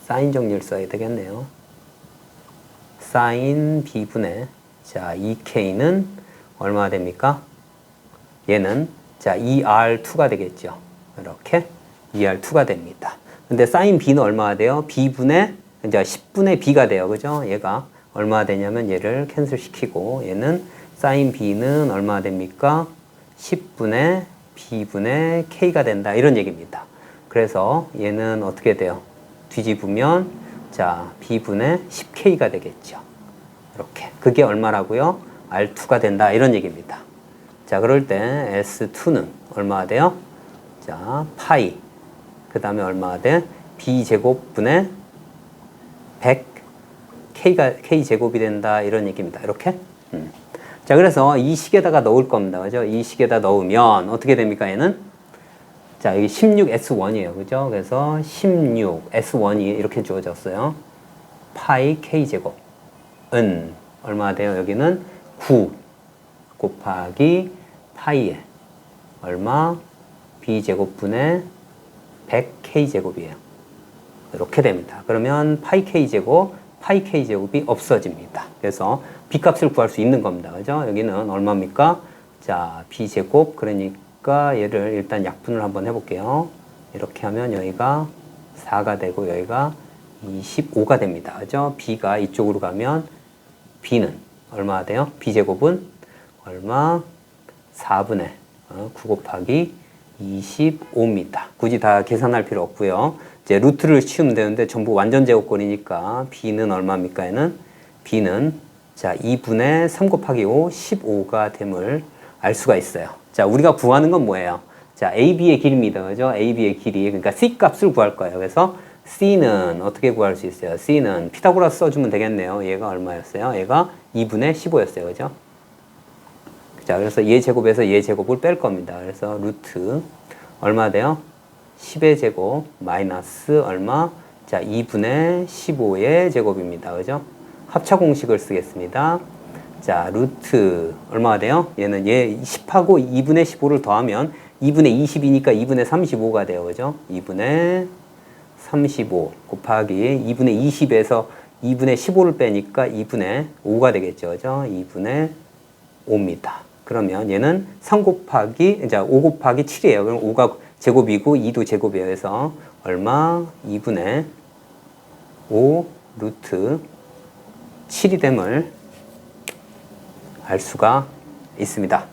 sin 정리를 써야 되겠네요. sin B분의, 자, 2K는 얼마가 됩니까? 얘는, 자, 2R2가 되겠죠. 이렇게 2R2가 됩니다. 근데 sin B는 얼마가 돼요? B분의, 이제 10분의 B가 돼요. 그죠? 얘가 얼마가 되냐면 얘를 캔슬 시키고 얘는 sin B는 얼마가 됩니까? 10분의 B분의 K가 된다. 이런 얘기입니다. 그래서 얘는 어떻게 돼요? 뒤집으면 자, B분의 10K가 되겠죠. 이렇게. 그게 얼마라고요? R2가 된다. 이런 얘기입니다. 자, 그럴 때 S2는 얼마가 돼요? 자, 파이. 그 다음에 얼마가 돼? B제곱분의 100 K제곱이 된다. 이런 얘기입니다. 이렇게. 자, 그래서 이 식에다가 넣을 겁니다. 그죠? 이 식에다 넣으면 어떻게 됩니까? 얘는? 자, 여기 16S1이에요. 그죠? 그래서 16S1이 이렇게 주어졌어요. 파이 K제곱은 얼마가 돼요? 여기는 9 곱하기 파이에 얼마? B제곱분의 100K제곱이에요. 이렇게 됩니다. 그러면 파이 K제곱이 없어집니다. 그래서 B값을 구할 수 있는 겁니다. 그죠? 여기는 얼마입니까? 자, B제곱, 그러니까 얘를 일단 약분을 한번 해볼게요. 이렇게 하면 여기가 4가 되고 여기가 25가 됩니다. 그죠? B가 이쪽으로 가면 B는 얼마가 돼요? B제곱은 얼마? 4분의 9 곱하기 25입니다. 굳이 다 계산할 필요 없고요. 이제 루트를 치우면 되는데 전부 완전 제곱꼴이니까 B는 얼마입니까? 얘는 B는 자 2분의 3 곱하기 5, 15가 됨을 알 수가 있어요. 자, 우리가 구하는 건 뭐예요? 자, AB의 길이입니다. 그죠? AB의 길이. 그러니까 C 값을 구할 거예요. 그래서 C는 어떻게 구할 수 있어요? C는 피타고라스 써주면 되겠네요. 얘가 얼마였어요? 얘가 2분의 15였어요. 그죠? 자, 그래서 얘 제곱에서 얘 제곱을 뺄 겁니다. 그래서 루트 얼마 돼요? 10의 제곱 마이너스 얼마? 자, 2분의 15의 제곱입니다. 그죠? 합차 공식을 쓰겠습니다. 자, 루트 얼마가 돼요? 얘는 얘 10하고 2분의 15를 더하면 2분의 20이니까 2분의 35가 돼요. 그죠? 2분의 35 곱하기 2분의 20에서 2분의 15를 빼니까 2분의 5가 되겠죠. 그죠? 2분의 5입니다. 그러면 얘는 3 곱하기, 이제 5 곱하기 7이에요. 그럼 5가 제곱이고 2도 제곱이에요. 그래서 얼마? 2분의 5 루트 7이 됨을 알 수가 있습니다.